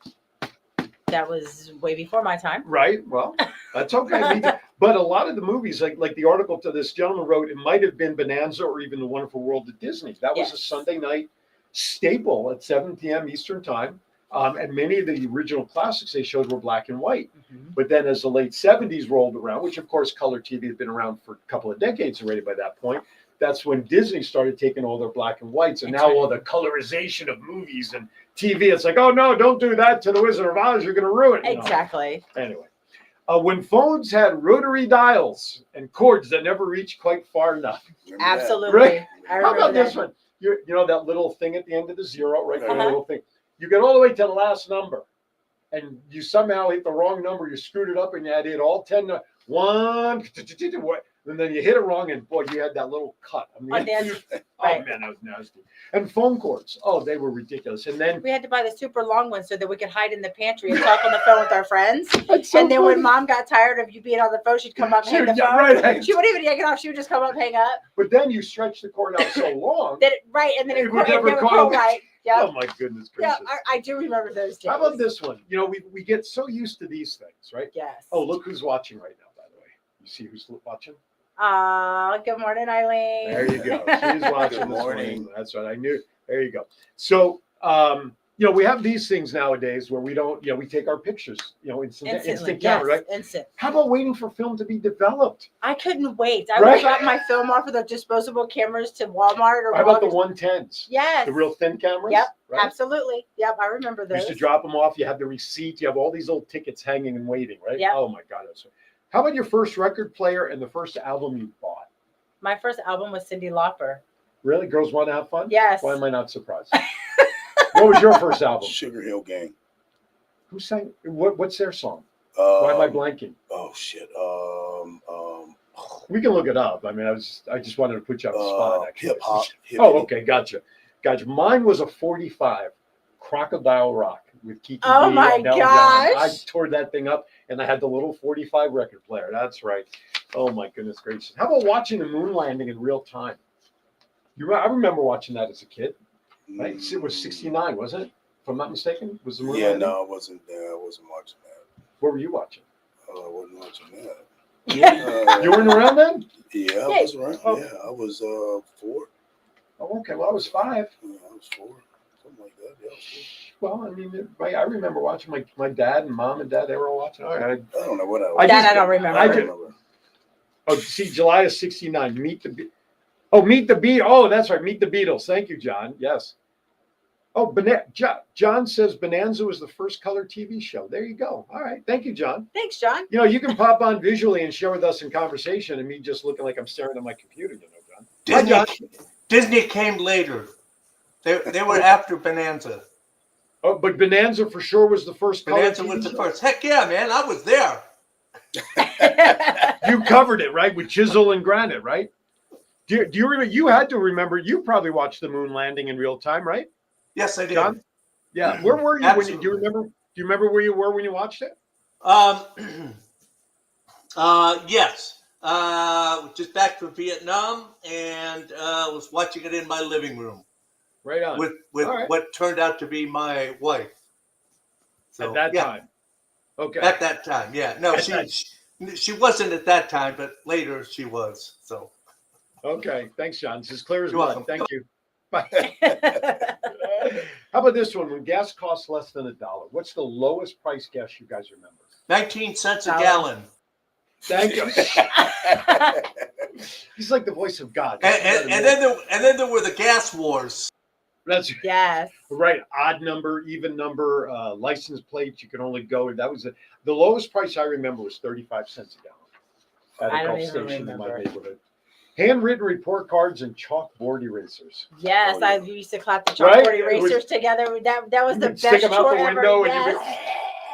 That was way before my time. Right. Well, that's okay. But a lot of the movies, like the article to this gentleman wrote, it might have been Bonanza or even The Wonderful World of Disney. That was a Sunday night staple at 7 p.m. Eastern time. And many of the original classics they showed were black and white. But then as the late 70s rolled around, which of course color TV had been around for a couple of decades already by that point, that's when Disney started taking all their black and whites. And now all the colorization of movies and TV, it's like, oh no, don't do that to the Wizard of Oz, you're going to ruin it. Exactly. Anyway, when phones had rotary dials and cords that never reached quite far enough. Absolutely. Right? How about this one? You know that little thing at the end of the zero, right? The little thing. You get all the way to the last number, and you somehow hit the wrong number. You screwed it up, and you had to hit all 10. And then you hit it wrong, and boy, you had that little cut. I mean, right. Oh man, that was nasty. And phone cords, oh, they were ridiculous. And then we had to buy the super long ones so that we could hide in the pantry and talk on the phone with our friends. So and then when Mom got tired of you being on the phone, she'd come up and hang the phone. Right. She wouldn't even take it off. She would just come up, hang up. But then you stretch the cord out so long that and then it would never go right. Yep. Oh my goodness gracious! Yeah, I do remember those days. How about this one? You know, we get so used to these things, right? Yes. Oh, look who's watching right now. By the way, you see who's watching? Good morning, Eileen. There you go. She's watching. Good morning. That's right. I knew. There you go. So, we have these things nowadays where we don't, we take our pictures, instant camera, right? Instant. How about waiting for film to be developed? I couldn't wait. I would drop my film off of the disposable cameras to Walmart or. How about the 110s? Yes. The real thin cameras? Yep. Right? Absolutely. Yep. I remember those. You used to drop them off. You have the receipt. You have all these old tickets hanging and waiting, right? Yep. Oh my God. How about your first record player and the first album you bought? My first album was Cyndi Lauper. Really? Girls Want to Have Fun? Yes. Why am I not surprised? What was your first album? Sugar Hill Gang. Who sang? What's their song? Why am I blanking? Oh shit. We can look it up. I mean, I just wanted to put you on the spot. Actually. Hip hop. Oh, okay, gotcha. Mine was a 45 Crocodile Rock with Kiki Oh D my and Elton gosh. John. I tore that thing up, and I had the little 45 record player. That's right. Oh my goodness gracious! How about watching the moon landing in real time? I remember watching that as a kid. Right? It was 69, wasn't it? If I'm not mistaken, was the moon landing? No, I wasn't there. I wasn't watching that. What were you watching? I wasn't watching that. You weren't around then? Yeah, I was around. Oh. Yeah, I was 4. Oh, okay. Well, I was 5. Yeah, I was 4. Something like that. Yeah, I was 4. Well, I mean, I remember watching my dad and mom and dad. They were all watching. All right. I don't know what I was. I don't remember. Oh, see, July of 69. Meet the Beatles. Oh, that's right. Meet the Beatles. Thank you, John. Yes. Oh, John says Bonanza was the first color TV show. There you go. All right. Thank you, John. Thanks, John. You know, you can pop on visually and share with us in conversation and me just looking like I'm staring at my computer, you know, John. Hi, John. Disney came later. They were after Bonanza. Oh, but Bonanza for sure was the first color Bonanza TV was the show? first. Heck yeah, man. I was there. You covered it, right? With chisel and granite, right? Do you remember? You had to remember. You probably watched the moon landing in real time, right? Yes, I did. John? Yeah. Where were you Absolutely. when you? Do you remember where you were when you watched it? Yes. Just back from Vietnam and was watching it in my living room. Right on. With right. what turned out to be my wife. So, At that yeah. time. Okay. At that time, yeah. No, she wasn't at that time, but later she was. So. Okay. Thanks, John. It's as clear as You're mud. welcome. Thank you. Bye. How about this one? When gas costs less than $1, what's the lowest price gas you guys remember? 19 cents a gallon. Thank you. He's like the voice of God. And then there were the gas wars. That's yes. Right. Odd number, even number, license plates. You could only go. That was the lowest price I remember was 35 cents a gallon at a Gulf station in my neighborhood. Handwritten report cards and chalkboard erasers. Yes, I used to clap the chalkboard erasers together. That was the best stick them out chore the ever. window Yes.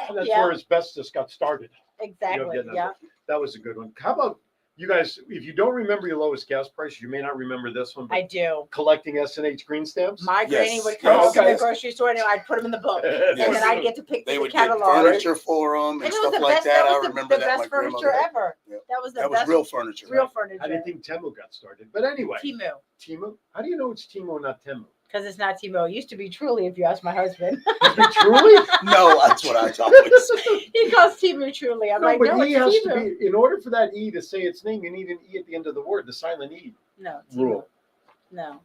and that's where asbestos got started. Exactly. Yeah. That was a good one. How about you guys? If you don't remember your lowest gas price, you may not remember this one. I do. Collecting S&H green stamps. My granny would come to the grocery store and I'd put them in the book, and then I'd get to pick the catalog. Get furniture for them and stuff like that. I remember that. The best furniture ever. Yeah. That was the best. That was real furniture. Real furniture. I didn't think Temu got started, but anyway. Temu. How do you know it's Temu, not Temu? Because it's not Temu. It used to be Truly, if you ask my husband. Truly? No, that's what I thought. He calls Temu Truly. I'm like, no, he it's has Temu. to be, in order for that E to say its name, you need an E at the end of the word, the silent E. No. Rule. No.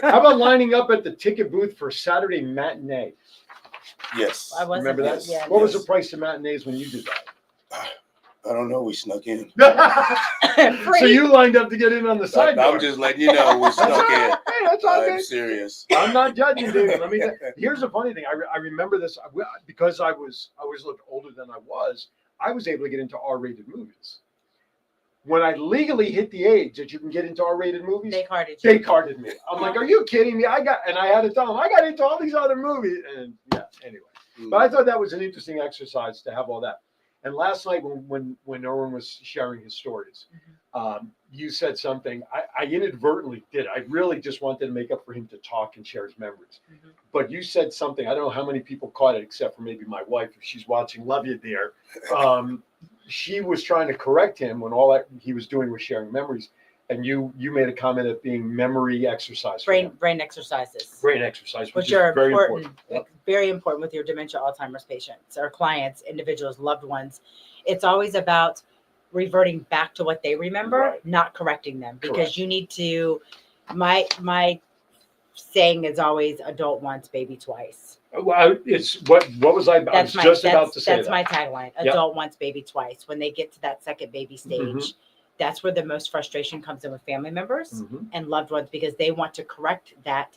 How about lining up at the ticket booth for Saturday matinee? Yes. I wasn't. Remember that? Yeah, what was the price of matinees when you did that? I don't know. We snuck in. So you lined up to get in on the side door. I'm just letting you know we snuck in. Hey, that's all I'm good. serious. I'm not judging, dude. Here's the funny thing. I remember this because I always looked older than I was able to get into R-rated movies. When I legally hit the age that you can get into R-rated movies, they carded me. I'm like, are you kidding me? I had to tell them I got into all these other movies, and yeah. Anyway, but I thought that was an interesting exercise to have all that. And last night when Erwin was sharing his stories, you said something I inadvertently did. I really just wanted to make up for him to talk and share his memories. But you said something. I don't know how many people caught it, except for maybe my wife, if she's watching. Love you, dear. She was trying to correct him when all that he was doing was sharing memories. And you made a comment of being memory exercise. Brain exercises. Brain exercise, which are very important. Very important with your dementia, Alzheimer's patients, our clients, individuals, loved ones. It's always about reverting back to what they remember, not correcting them, because you need to. My saying is always adult once, baby twice. Well, it's what was I? I was just about to say that's my tagline. Adult once, baby twice. When they get to that second baby stage, that's where the most frustration comes in with family members and loved ones, because they want to correct that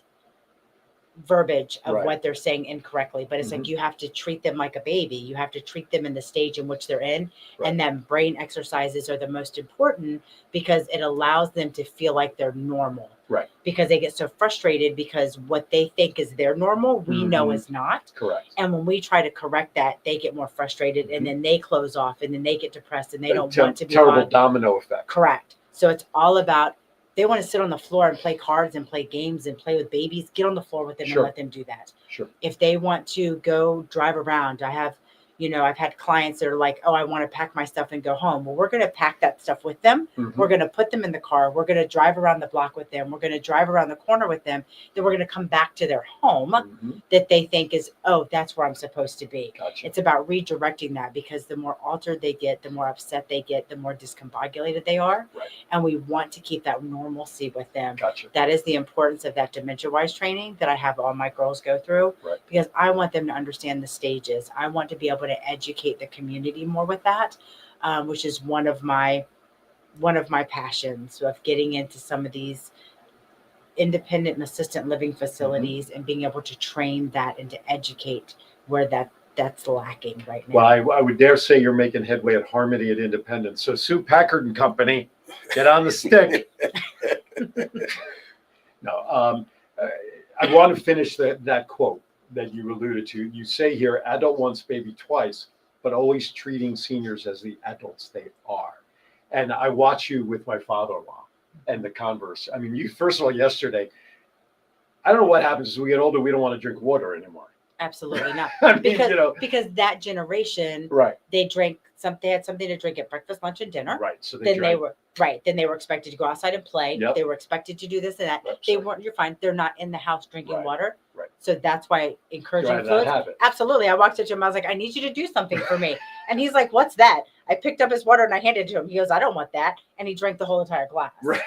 verbiage of Right. what they're saying incorrectly, but it's like you have to treat them like a baby. You have to treat them in the stage in which they're in. Right. And then brain exercises are the most important because it allows them to feel like they're normal. Right. Because they get so frustrated because what they think is their normal, we know is not. Correct. And when we try to correct that, they get more frustrated and then they close off and then they get depressed and they don't want to be terrible on. domino effect. Correct. So it's all about, they want to sit on the floor and play cards and play games and play with babies. Get on the floor with them Sure. and let them do that. Sure. If they want to go drive around, I've had clients that are like, oh, I want to pack my stuff and go home. Well, we're going to pack that stuff with them. We're going to put them in the car. We're going to drive around the block with them. We're going to drive around the corner with them. Then we're going to come back to their home that they think is, oh, that's where I'm supposed to be. Gotcha. It's about redirecting that because the more altered they get, the more upset they get, the more discombobulated they are. Right. And we want to keep that normalcy with them. Gotcha. That is the importance of that dementia-wise training that I have all my girls go through. Right. Because I want them to understand the stages. I want to be able to educate the community more with that, which is one of my passions of getting into some of these independent and assistant living facilities and being able to train that and to educate where that's lacking right now. Well, I would dare say you're making headway at Harmony at Independence. So Sue Packard and Company, get on the stick. No, I want to finish that quote that you alluded to. You say here, adult once, baby twice, but always treating seniors as the adults they are. And I watch you with my father-in-law and the converse. I mean, you, first of all, yesterday, I don't know what happens as we get older, we don't want to drink water anymore. Absolutely not. I mean, because that generation, right. They had something to drink at breakfast, lunch, and dinner. Right. So Then they were expected to go outside and play. Yep. They were expected to do this and that. You're fine. They're not in the house drinking water. Right. So that's why encouraging Drive that fluids. habit. Absolutely. I walked up to him. I was like, I need you to do something for me. And he's like, what's that? I picked up his water and I handed it to him. He goes, I don't want that. And he drank the whole entire glass. Right.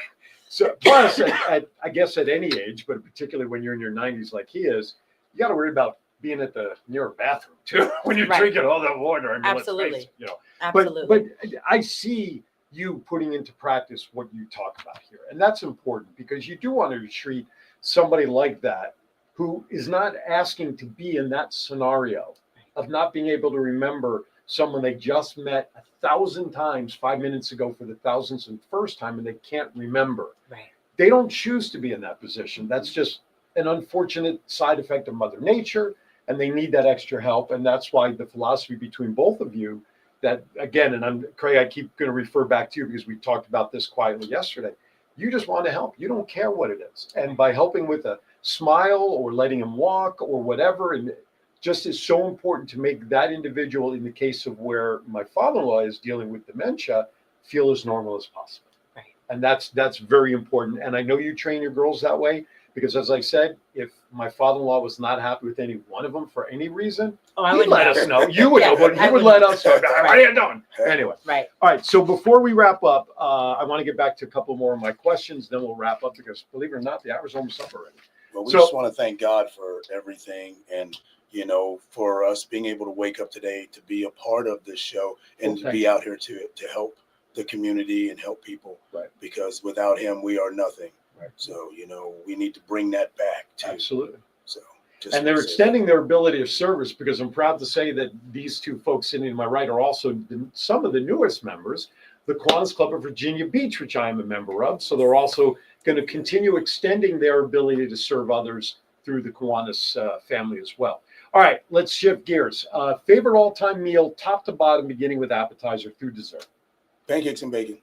So plus, I guess at any age, but particularly when you're in your 90s like he is, you got to worry about being at the near bathroom too when you're drinking all that water. I mean, Absolutely. Let's face it, Absolutely. But I see you putting into practice what you talk about here, and that's important because you do want to treat somebody like that who is not asking to be in that scenario of not being able to remember someone they just met 1,000 times 5 minutes ago for the 1,001st time, and they can't remember. Right. They don't choose to be in that position. That's just an unfortunate side effect of Mother Nature, and they need that extra help. And that's why the philosophy between both of you that, again, and Craig, I keep going to refer back to you because we talked about this quietly yesterday. You just want to help. You don't care what it is. And by helping with a smile or letting them walk or whatever, and just is so important to make that individual, in the case of where my father-in-law is dealing with dementia, feel as normal as possible. Right. And that's very important. And I know you train your girls that way because, as I said, if my father-in-law was not happy with any one of them for any reason, he'd let us know. You would know, but he would let us know. What are you doing? Anyway. Right. All right. So before we wrap up, I want to get back to a couple more of my questions. Then we'll wrap up because, believe it or not, the hour's almost up already. Well, we just want to thank God for everything and, for us being able to wake up today to be a part of this show and to be out here to help the community and help people. Right. Because without him, we are nothing. Right. So, we need to bring that back too. Absolutely. So, and they're extending their ability of service because I'm proud to say that these two folks sitting to my right are also some of the newest members, the Kiwanis Club of Virginia Beach, which I am a member of. So they're also going to continue extending their ability to serve others through the Kiwanis family as well. All right, let's shift gears. Favorite all-time meal, top to bottom, beginning with appetizer through dessert. Pancakes and bacon.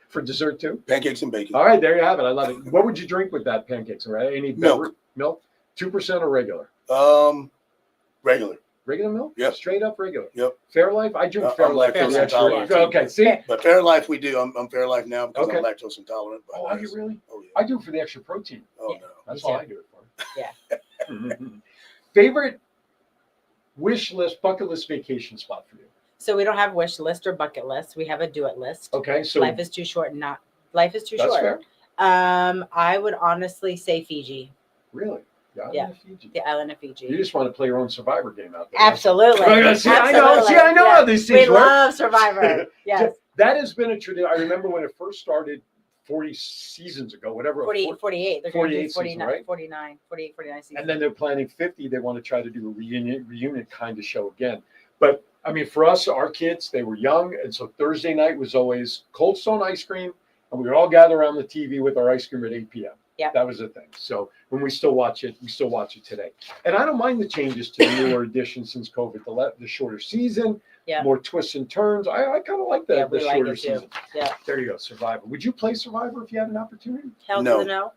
For dessert too? Pancakes and bacon. All right, there you have it. I love it. What would you drink with that pancakes? All right, any milk? Milk? 2% or regular? Regular. Regular milk? Yep. Straight up regular. Yep. Fairlife? I drink Fairlife. Okay, see? But Fairlife we do. I'm Fairlife now because I'm lactose intolerant. Oh, are you really? Oh, yeah. I do it for the extra protein. Oh, no. That's all I do it for. Yeah. Favorite wish list, bucket list vacation spot for you? So we don't have wish list or bucket list. We have a do it list. Okay, so life is too short. Life is too that's short. fair. I would honestly say Fiji. Really? Yeah. Fiji. The island of Fiji. You just want to play your own Survivor game out there. Absolutely. See, I know how these things We work. love Survivor. Yes. That has been a tradition. I remember when it first started 40 seasons ago, whatever. 48. They're going to do 48 49, seasons, right? 49 seasons. And then they're planning 50. They want to try to do a reunion kind of show again. But I mean, for us, our kids, they were young. And so Thursday night was always Cold Stone ice cream. And we would all gather around the TV with our ice cream at 8 p.m. Yeah, that was the thing. So when we still watch it today. And I don't mind the changes to the newer editions since COVID, the shorter season, more twists and turns. I kind of like the shorter season. Yeah. There you go, Survivor. Would you play Survivor if you had an opportunity? Hell to the no.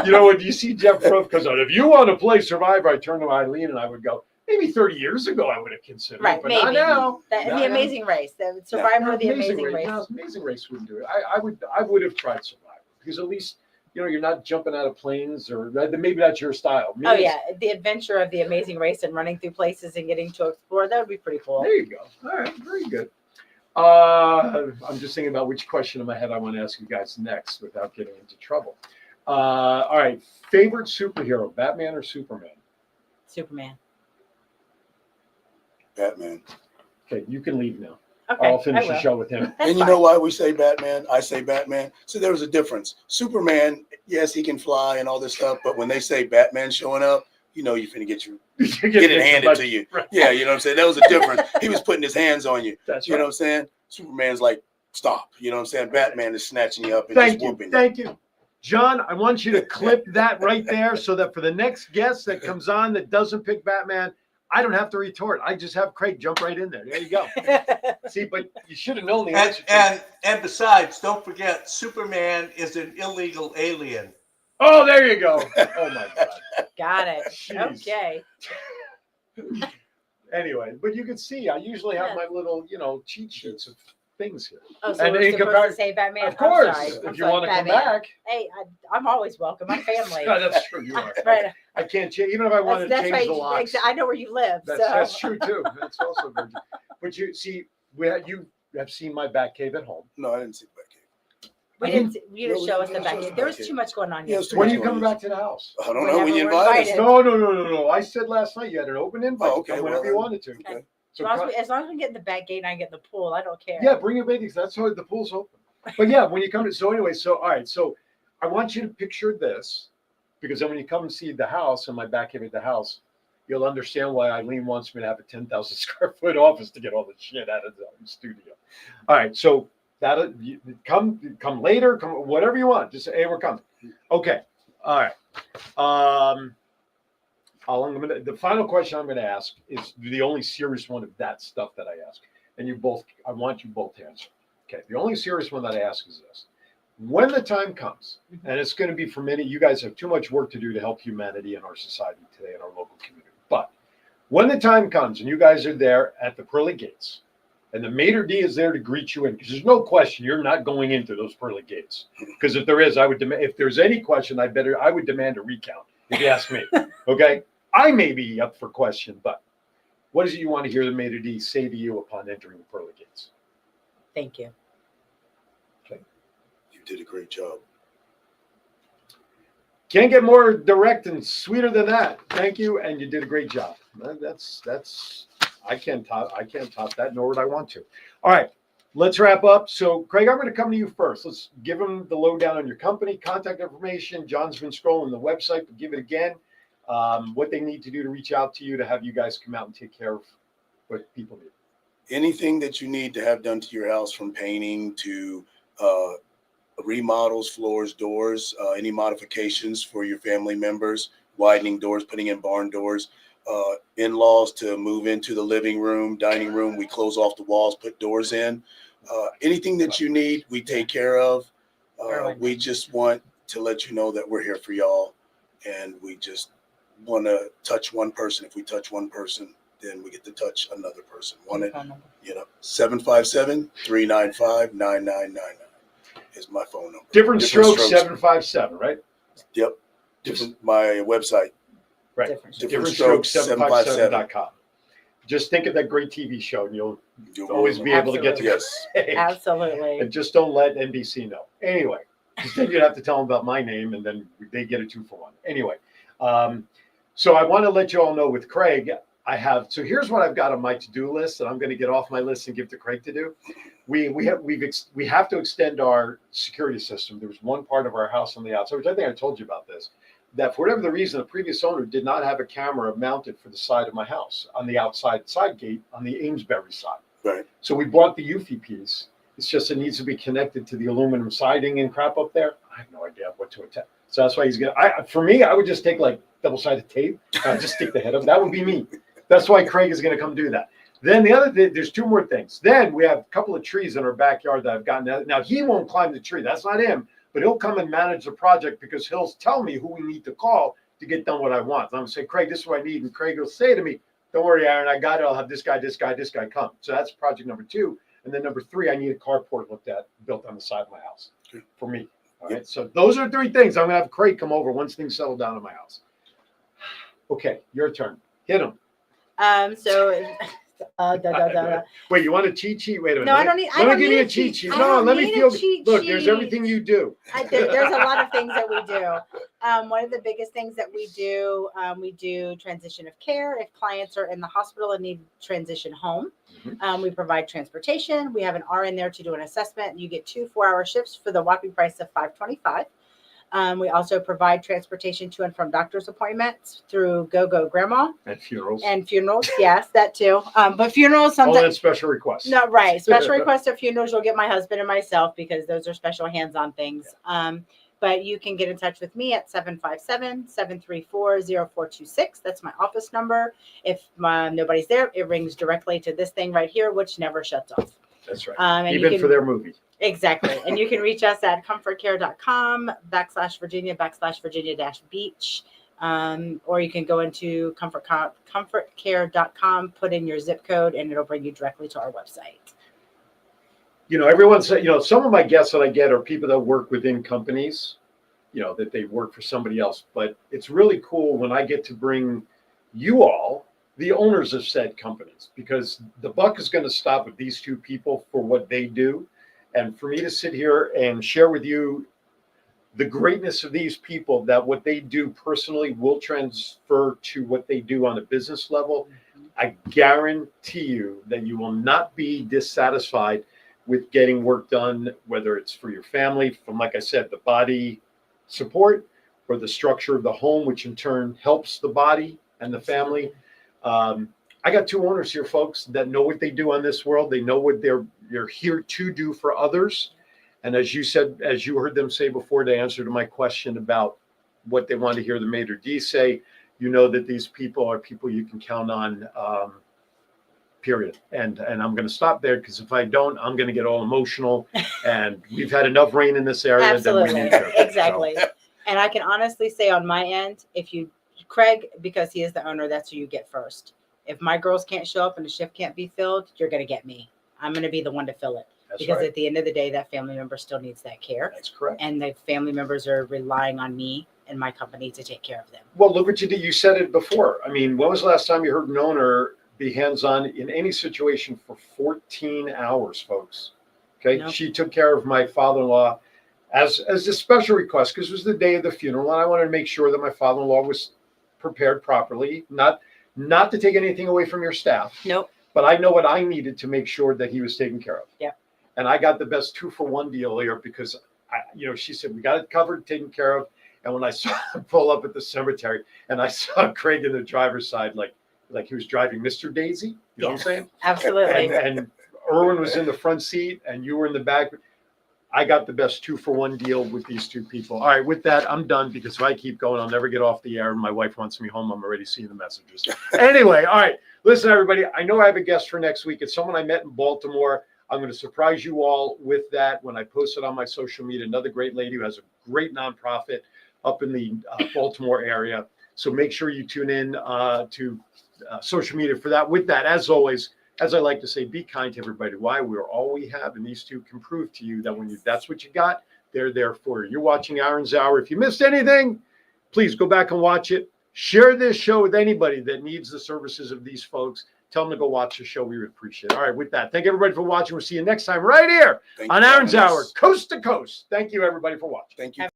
You know what? You see Jeff Ruff, because if you want to play Survivor, I turn to Eileen and I would go, maybe 30 years ago I would have considered it, but not now. The Amazing Race, the Survivor, the Amazing Race. No, Amazing Race wouldn't do it. I would have tried Survivor because at least you're not jumping out of planes, or maybe that's your style. The adventure of the Amazing Race and running through places and getting to explore, that would be pretty cool. There you go. All right, very good. I'm just thinking about which question in my head I want to ask you guys next without getting into trouble. All right, favorite superhero, Batman or Superman? Superman. Batman. Okay, you can leave now. Okay, I'll finish the show with him. And you know why we say Batman? I say Batman. So there was a difference. Superman, yes, he can fly and all this stuff, but when they say Batman showing up, you're finna get it handed to you. Right. Yeah, you know what I'm saying? That was a difference. He was putting his hands on you. You know what I'm saying? Superman's like, stop. You know what I'm saying? Batman is snatching you up and just whooping you. Thank you. John, I want you to clip that right there so that for the next guest that comes on that doesn't pick Batman, I don't have to retort. I just have Craig jump right in there. There you go. See, but you should have known the answer. And besides, don't forget, Superman is an illegal alien. Oh, there you go. Oh my God. Got it. Jeez. Okay. Anyway, but you can see, I usually have my little, cheat sheets of things here. Oh, so we're supposed to say Batman? Of course. I'm if you want to come back. Hey, I'm always welcome. I'm family. No, that's true. You are. Right. I can't change, even if I wanted to change the locks. I know where you live. That's true too. That's also good. But you see, you have seen my back cave at home. No, I didn't see the back cave. You didn't show us the back cave. There was too much going on here. When are you coming back to the house? I don't know. When you invite us. No. I said last night you had an open invite. Oh, okay. Whenever you wanted to. Okay. So as long as we get in the back gate and I get the pool, I don't care. Yeah, bring your babies. That's how the pool's open. But yeah, when you come to, all right. So I want you to picture this, because then when you come and see the house and my back cave at the house, you'll understand why Eileen wants me to have a 10,000 square foot office to get all the shit out of the studio. All right. So come later, come whatever you want. Just say, hey, we're coming. Okay. All right. The final question I'm going to ask is the only serious one of that stuff that I ask. And I want you both to answer. Okay. The only serious one that I ask is this. When the time comes, and it's going to be for many, you guys have too much work to do to help humanity in our society today, in our local community. But when the time comes and you guys are there at the pearly gates, and the maitre d' is there to greet you in, because there's no question you're not going into those pearly gates. Because if there is, if there's any question, I would demand a recount, if you ask me. Okay? I may be up for question, but what is it you want to hear the maitre d' say to you upon entering the pearly gates? Thank you. Okay. You did a great job. Can't get more direct and sweeter than that. Thank you, and you did a great job. That's I can't top that, nor would I want to. All right, let's wrap up. So, Craig, I'm going to come to you first. Let's give them the lowdown on your company, contact information. John's been scrolling the website, but give it again. What they need to do to reach out to you to have you guys come out and take care of what people need. Anything that you need to have done to your house, from painting to remodels, floors, doors, any modifications for your family members, widening doors, putting in barn doors, in-laws to move into the living room, dining room. We close off the walls, put doors in. Anything that you need, we take care of. We just want to let you know that we're here for y'all, and we just want to touch one person. If we touch one person, then we get to touch another person. 757-395-9999 is my phone number. Different strokes 757, right? Yep. My website. Right. Different strokes 757.com. Just think of that great TV show, and you'll always be able to get to yes. Absolutely. And just don't let NBC know. Anyway, then you'd have to tell them about my name, and then they get a 2-for-1. Anyway, so I want to let you all know with Craig, I have, so here's what I've got on my to-do list that I'm going to get off my list and give to Craig to do. We have to extend our security system. There was one part of our house on the outside, which I think I told you about this, that for whatever the reason, the previous owner did not have a camera mounted for the side of my house on the outside side gate on the Amesbury side. Right. So we bought the Eufy piece. It's just it needs to be connected to the aluminum siding and crap up there. I have no idea what to attach. So that's why he's gonna. For me, I would just take like double-sided tape. I'd just stick the head up. That would be me. That's why Craig is gonna come do that. Then the other thing, there's two more things. Then we have a couple of trees in our backyard that I've gotten. Now he won't climb the tree. That's not him. But he'll come and manage the project because he'll tell me who we need to call to get done what I want. I'm gonna say, Craig, this is what I need, and Craig will say to me, "Don't worry, Aaron, I got it. I'll have this guy come." So that's project number 2. And then number 3, I need a carport built on the side of my house for me. All right. So those are 3 things. I'm gonna have Craig come over once things settle down in my house. Okay, your turn. Hit him. Wait, you want a cheat sheet? Wait a minute. No, I don't need. Let me give you a cheat sheet. No, let me feel. Look, there's everything you do. There's a lot of things that we do. One of the biggest things that we do transition of care. If clients are in the hospital and need transition home, we provide transportation. We have an RN there to do an assessment. You get 2 4-hour shifts for the whopping price of $525. We also provide transportation to and from doctor's appointments through Go Grandma. And funerals. Yes, that too. But funerals sometimes. All that special requests. No, right. Special requests of funerals, you'll get my husband and myself because those are special hands-on things. But you can get in touch with me at 757-734-0426. That's my office number. If nobody's there, it rings directly to this thing right here, which never shuts off. That's right. Even for their movie. Exactly. And you can reach us at comfortcare.com/Virginia-Beach. Or you can go into comfortcare.com, put in your zip code, and it'll bring you directly to our website. Everyone said, some of my guests that I get are people that work within companies, that they work for somebody else. But it's really cool when I get to bring you all, the owners of said companies, because the buck is going to stop with these 2 people for what they do. And for me to sit here and share with you the greatness of these people, that what they do personally will transfer to what they do on a business level, I guarantee you that you will not be dissatisfied with getting work done, whether it's for your family, from, like I said, the body support, or the structure of the home, which in turn helps the body and the family. I got 2 owners here, folks, that know what they do on this world. They know what they're here to do for others. And as you said, as you heard them say before, to answer to my question about what they want to hear the maitre d' say, that these people are people you can count on, period. And I'm going to stop there, because if I don't, I'm going to get all emotional. And we've had enough rain in this area. Absolutely. Than we need to. Exactly. So. And I can honestly say on my end, Craig, because he is the owner, that's who you get first. If my girls can't show up and the shift can't be filled, you're going to get me. I'm going to be the one to fill it. That's because right. At the end of the day, that family member still needs that care. That's correct. And the family members are relying on me and my company to take care of them. Well, look what you did. You said it before. I mean, when was the last time you heard an owner be hands-on in any situation for 14 hours, folks? Okay. Nope. She took care of my father-in-law as a special request, because it was the day of the funeral. And I wanted to make sure that my father-in-law was prepared properly, not to take anything away from your staff. Nope. But I know what I needed to make sure that he was taken care of. Yeah. And I got the best 2-for-1 deal here, because she said, we got it covered, taken care of. And when I saw him pull up at the cemetery and I saw Craig in the driver's side, like he was driving Mr. Daisy, you know what I'm saying? Absolutely. And Erwin was in the front seat and you were in the back. I got the best 2-for-1 deal with these 2 people. All right, with that, I'm done, because if I keep going, I'll never get off the air. My wife wants me home. I'm already seeing the messages. Anyway, all right. Listen, everybody, I know I have a guest for next week. It's someone I met in Baltimore. I'm going to surprise you all with that when I post it on my social media. Another great lady who has a great nonprofit up in the Baltimore area. So make sure you tune in to social media for that. With that, as always, as I like to say, be kind to everybody. Why? We're all we have, and these 2 can prove to you that when that's what you got, they're there for you. You're watching Aaron's Hour. If you missed anything, please go back and watch it. Share this show with anybody that needs the services of these folks. Tell them to go watch the show. We would appreciate it. All right, with that, thank everybody for watching. We'll see you next time right here on Aaron's Hour, coast to coast. Thank you, everybody, for watching. Thank you.